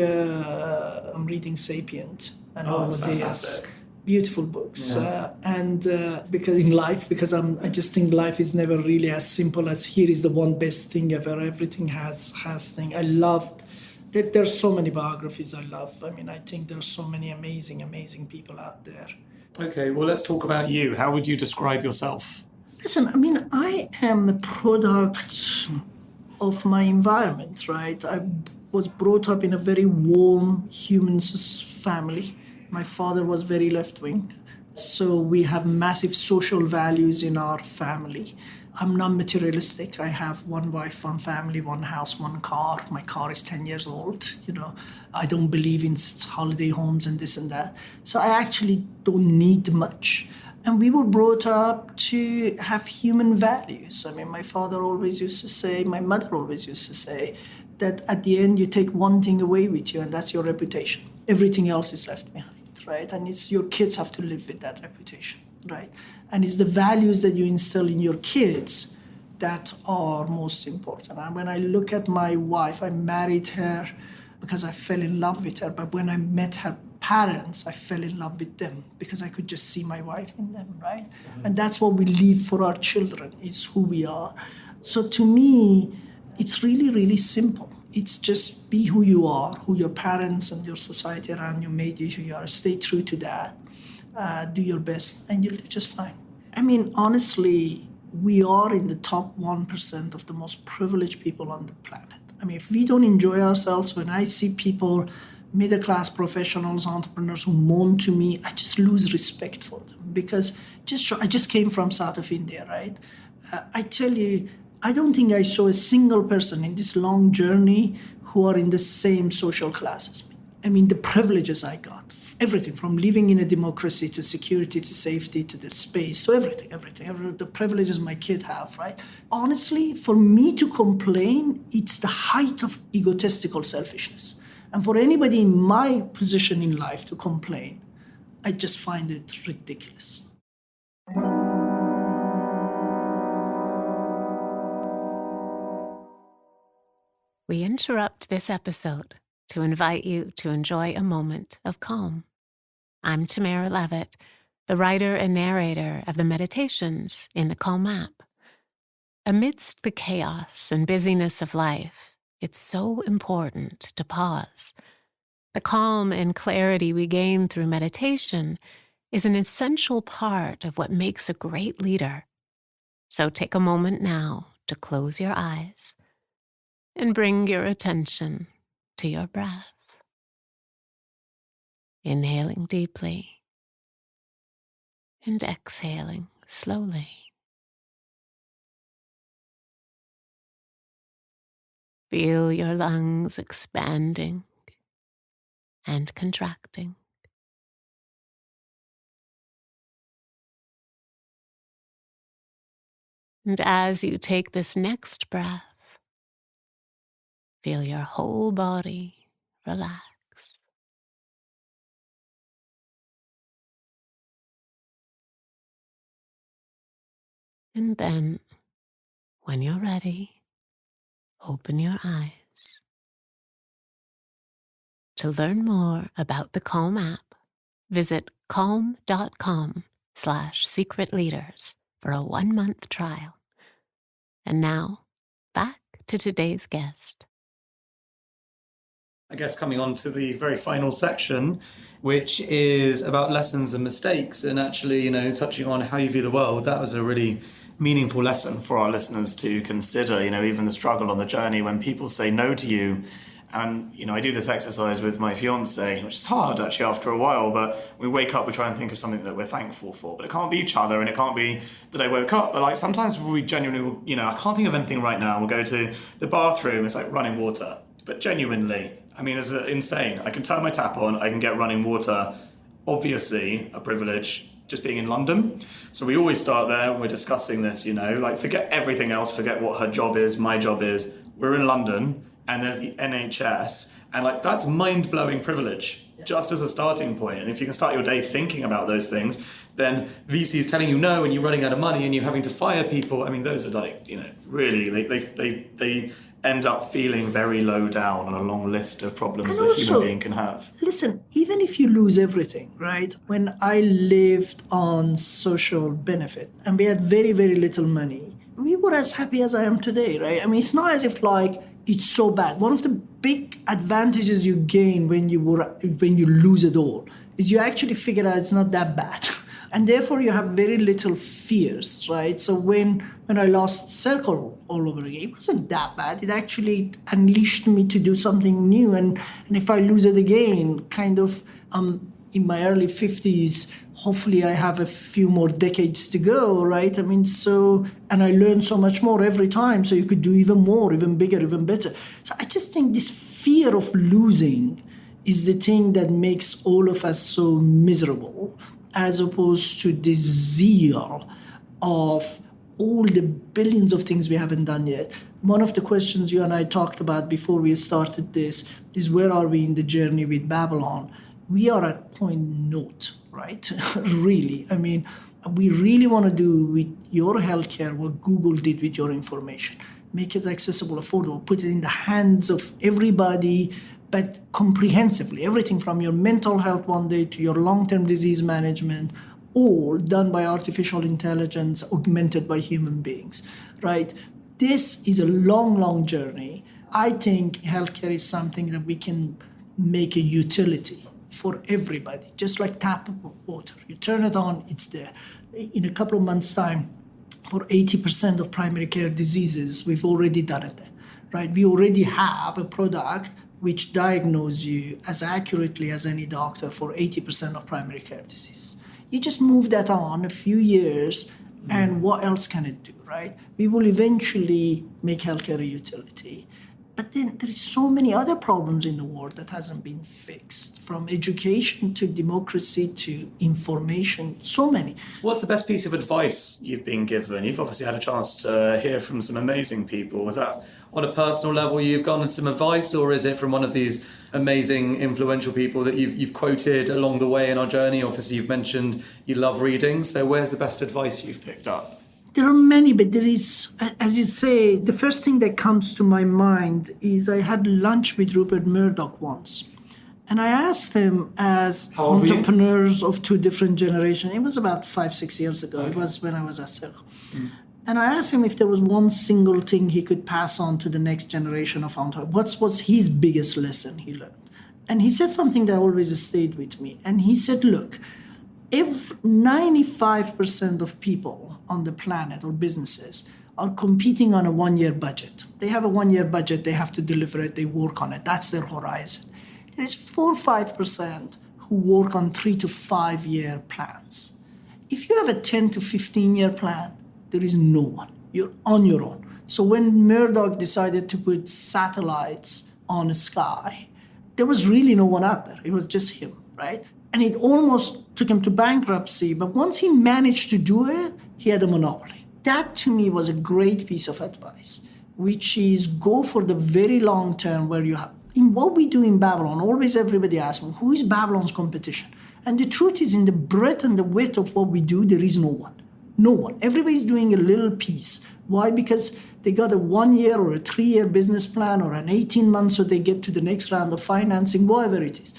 A: *Sapient* and
C: that's fantastic.
A: Beautiful books, and because I just think life is never really as simple as here is the one best thing ever. Everything has thing. I loved that. There's so many biographies I love. I mean, I think there's so many amazing people out there.
C: Okay, well, let's talk about you. How would you describe yourself?
A: Listen, I mean, I am the product of my environment, right? I was brought up in a very warm human family. My father was very left-wing, so we have massive social values in our family. I'm not materialistic. I have one wife, one family, one house, one car. My car is 10 years old. You know, I don't believe in holiday homes and this and that. So I actually don't need much. And we were brought up to have human values. I mean, my father always used to say, my mother always used to say, that at the end you take one thing away with you, and that's your reputation. Everything else is left behind. Right? And it's your kids have to live with that reputation, right? And it's the values that you instill in your kids that are most important. And when I look at my wife, I married her because I fell in love with her. But when I met her parents, I fell in love with them because I could just see my wife in them, right? And that's what we leave for our children, is who we are. So to me, it's really, really simple. It's just be who you are, who your parents and your society around you made you who you are. Stay true to that. Do your best, and you'll do just fine. I mean, honestly, we are in the top 1% of the most privileged people on the planet. I mean, if we don't enjoy ourselves, when I see people, middle-class professionals, entrepreneurs who moan to me, I just lose respect for them, because I just came from south of India, right? I tell you, I don't think I saw a single person in this long journey who are in the same social class as me. I mean, the privileges I got, everything from living in a democracy to security to safety to the space to everything, the privileges my kid have, right? Honestly, for me to complain, it's the height of egotistical selfishness. And for anybody in my position in life to complain, I just find it ridiculous.
F: We interrupt this episode to invite you to enjoy a moment of calm. I'm Tamara Levitt, the writer and narrator of the meditations in the Calm app. Amidst the chaos and busyness of life, it's so important to pause. The calm and clarity we gain through meditation is an essential part of what makes a great leader. So take a moment now to close your eyes and bring your attention to your breath. Inhaling deeply and exhaling slowly. Feel your lungs expanding and contracting. And as you take this next breath, feel your whole body relax. And then, when you're ready, open your eyes. To learn more about the Calm app, visit calm.com/secretleaders for a 1-month trial. And now, back to today's guest.
C: I guess coming on to the very final section, which is about lessons and mistakes, and actually, touching on how you view the world. That was a really meaningful lesson for our listeners to consider, even the struggle on the journey when people say no to you. And, I do this exercise with my fiance, which is hard actually after a while, but we wake up, we try and think of something that we're thankful for. But it can't be each other, and it can't be that I woke up. But sometimes we genuinely, I can't think of anything right now. We'll go to the bathroom, it's like running water. But genuinely, it's insane. I can turn my tap on, I can get running water. Obviously, a privilege just being in London. So we always start there when we're discussing this, forget everything else, forget what her job is, my job is. We're in London, and there's the NHS, and that's mind-blowing privilege, just as a starting point. And if you can start your day thinking about those things, then VCs telling you no, and you're running out of money, and you're having to fire people. Those are really, they end up feeling very low down on a long list of problems that a human being can have.
A: Listen, even if you lose everything, right? When I lived on social benefit and we had very, very little money, we were as happy as I am today, right? It's not as if it's so bad. One of the big advantages you gain when you lose it all is you actually figure out it's not that bad. And therefore you have very little fears, right? So when I lost Circle all over again, it wasn't that bad. It actually unleashed me to do something new. And if I lose it again, in my early 50s, hopefully I have a few more decades to go, right? And I learn so much more every time, so you could do even more, even bigger, even better. So I just think this fear of losing is the thing that makes all of us so miserable, as opposed to the zeal of all the billions of things we haven't done yet. One of the questions you and I talked about before we started this is, where are we in the journey with Babylon? We are at point naught, right? Really. We really want to do with your healthcare what Google did with your information. Make it accessible, affordable, put it in the hands of everybody, but comprehensively, everything from your mental health one day to your long-term disease management, all done by artificial intelligence, augmented by human beings, right? This is a long, long journey. I think healthcare is something that we can make a utility for everybody, just like tap water. You turn it on, it's there. In a couple of months' time, for 80% of primary care diseases, we've already done it, right? We already have a product which diagnoses you as accurately as any doctor for 80% of primary care disease. You just move that on a few years, and what else can it do, right? We will eventually make healthcare a utility. But then there is so many other problems in the world that hasn't been fixed, from education to democracy to information, so many.
C: What's the best piece of advice you've been given? You've obviously had a chance to hear from some amazing people. Was that on a personal level you've gotten some advice, or is it from one of these amazing, influential people that you've quoted along the way in our journey? Obviously, you've mentioned you love reading, so where's the best advice you've picked up?
A: There are many, but there is, as you say, the first thing that comes to my mind is I had lunch with Rupert Murdoch once. And I asked him, as entrepreneurs of two different generations, it was about 5-6 years ago. Okay. It was when I was at Circle. And I asked him if there was one single thing he could pass on to the next generation of entrepreneurs. What was his biggest lesson he learned? And he said something that always stayed with me. And he said, look, if 95% of people on the planet or businesses are competing on a one-year budget. They have a one-year budget, they have to deliver it, they work on it. That's their horizon. There is 4 or 5% who work on 3 to 5 year plans. If you have a 10 to 15 year plan, there is no one. You're on your own. So when Murdoch decided to put satellites on the sky, there was really no one out there. It was just him, right? And it almost took him to bankruptcy. But once he managed to do it, he had a monopoly. That to me was a great piece of advice, which is go for the very long term where you have. In what we do in Babylon, always everybody asks me, who is Babylon's competition? And the truth is, in the breadth and the width of what we do, there is no one. No one. Everybody's doing a little piece. Why? Because they got a 1 year or a 3 year business plan or an 18 months so they get to the next round of financing, whatever it is.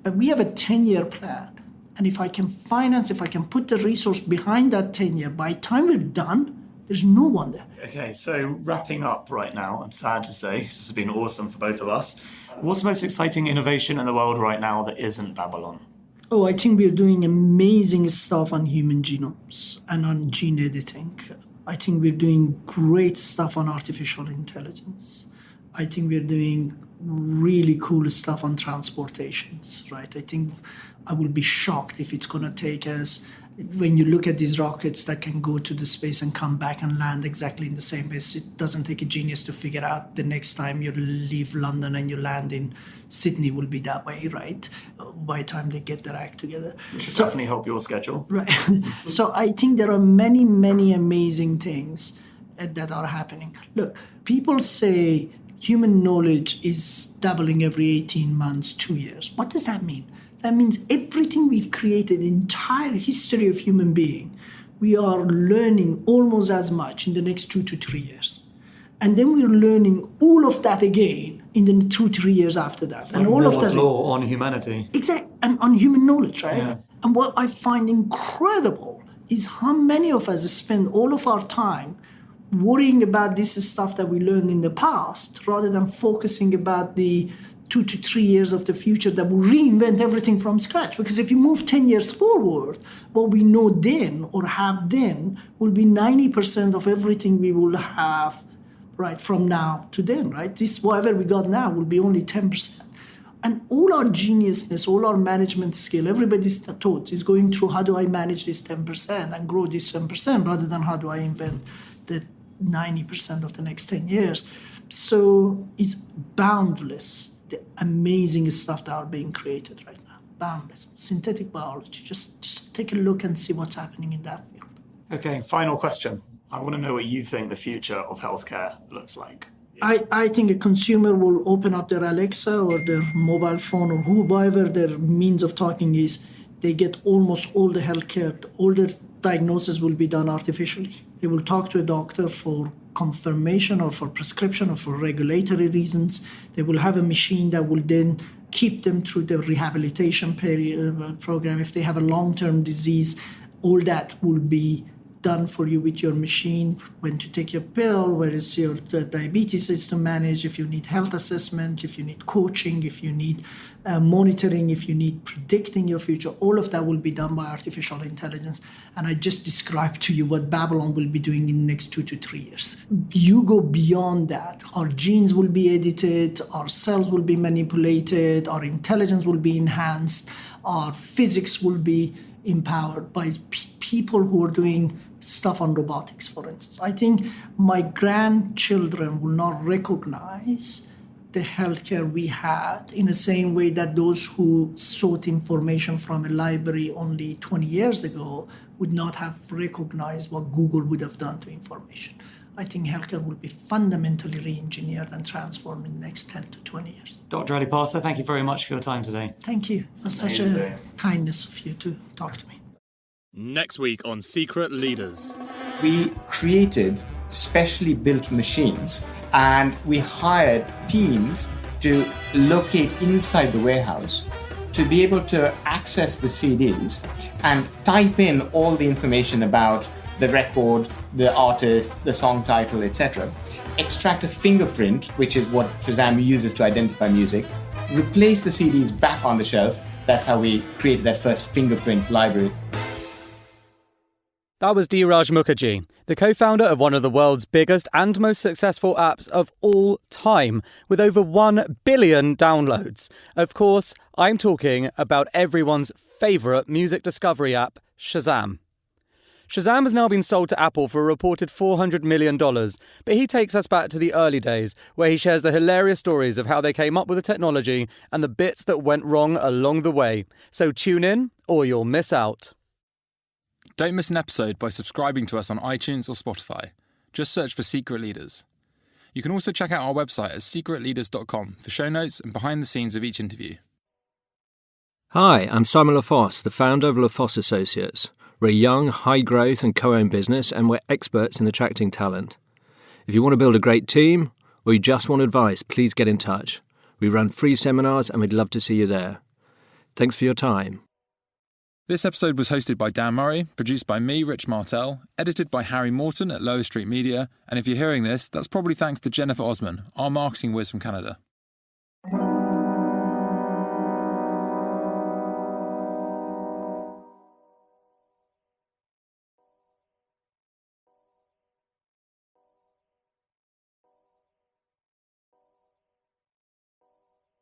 A: But we have a 10-year plan. And if I can finance, if I can put the resource behind that 10 year, by the time we're done, there's no one there.
C: Okay, so wrapping up right now, I'm sad to say, this has been awesome for both of us. What's the most exciting innovation in the world right now that isn't Babylon?
A: Oh, I think we're doing amazing stuff on human genomes and on gene editing. I think we're doing great stuff on artificial intelligence. I think we're doing really cool stuff on transportations, right? I think I will be shocked if it's going to take us, when you look at these rockets that can go to the space and come back and land exactly in the same place, it doesn't take a genius to figure out the next time you leave London and you land in Sydney will be that way, right? By the time they get their act together.
C: Which should definitely help your schedule.
A: Right. So I think there are many, many amazing things that are happening. Look, people say human knowledge is doubling every 18 months, 2 years. What does that mean? That means everything we've created, the entire history of human being, we are learning almost as much in the next 2 to 3 years. And then we're learning all of that again in the 2 to 3 years after that.
C: It's
A: and
C: like
A: all of
C: Moore's
A: that
C: law on humanity.
A: Exactly, and on human knowledge, right?
C: Yeah.
A: And what I find incredible is how many of us spend all of our time worrying about this stuff that we learned in the past rather than focusing about the 2 to 3 years of the future that will reinvent everything from scratch. Because if you move 10 years forward, what we know then or have then will be 90% of everything we will have right from now to then, right? This, whatever we got now will be only 10%. And all our geniusness, all our management skill, everybody's thoughts is going through how do I manage this 10% and grow this 10% rather than how do I invent the 90% of the next 10 years. So it's boundless, the amazing stuff that are being created right now. Boundless. Synthetic biology. Just take a look and see what's happening in that field.
C: Okay, final question. I want to know what you think the future of healthcare looks like.
A: I think a consumer will open up their Alexa or their mobile phone or whoever their means of talking is. They get almost all the healthcare, all their diagnosis will be done artificially. They will talk to a doctor for confirmation or for prescription or for regulatory reasons. They will have a machine that will then keep them through the rehabilitation program. If they have a long-term disease, all that will be done for you with your machine. When to take your pill, where is your diabetes system managed, if you need health assessment, if you need coaching, if you need monitoring, if you need predicting your future, all of that will be done by artificial intelligence. And I just described to you what Babylon will be doing in the next 2 to 3 years. You go beyond that. Our genes will be edited, our cells will be manipulated, our intelligence will be enhanced, our physics will be empowered by people who are doing stuff on robotics, for instance. I think my grandchildren will not recognize the healthcare we had in the same way that those who sought information from a library only 20 years ago would not have recognized what Google would have done to information. I think healthcare will be fundamentally re-engineered and transformed in the next 10 to 20 years.
C: Dr. Ali Parsa, thank you very much for your time today.
A: Thank you. It was such a kindness of you to talk to me.
B: Next week on Secret Leaders.
G: We created specially built machines and we hired teams to locate inside the warehouse to be able to access the CDs and type in all the information about the record, the artist, the song title, etc. Extract a fingerprint, which is what Shazam uses to identify music, replace the CDs back on the shelf. That's how we created that first fingerprint library.
B: That was Dheeraj Mukherjee, the co-founder of one of the world's biggest and most successful apps of all time, with over 1 billion downloads. Of course, I'm talking about everyone's favourite music discovery app, Shazam. Shazam has now been sold to Apple for a reported $400 million, but he takes us back to the early days, where he shares the hilarious stories of how they came up with the technology and the bits that went wrong along the way. So tune in, or you'll miss out.
E: Don't miss an episode by subscribing to us on iTunes or Spotify. Just search for Secret Leaders. You can also check out our website at secretleaders.com for show notes and behind the scenes of each interview.
H: Hi, I'm Simon LaFosse, the founder of LaFosse Associates. We're a young, high-growth and co-owned business, and we're experts in attracting talent. If you want to build a great team, or you just want advice, please get in touch. We run free seminars, and we'd love to see you there. Thanks for your time.
E: This episode was hosted by Dan Murray, produced by me, Rich Martell, edited by Harry Morton at Lower Street Media, and if you're hearing this, that's probably thanks to Jennifer Osman, our marketing whiz from Canada.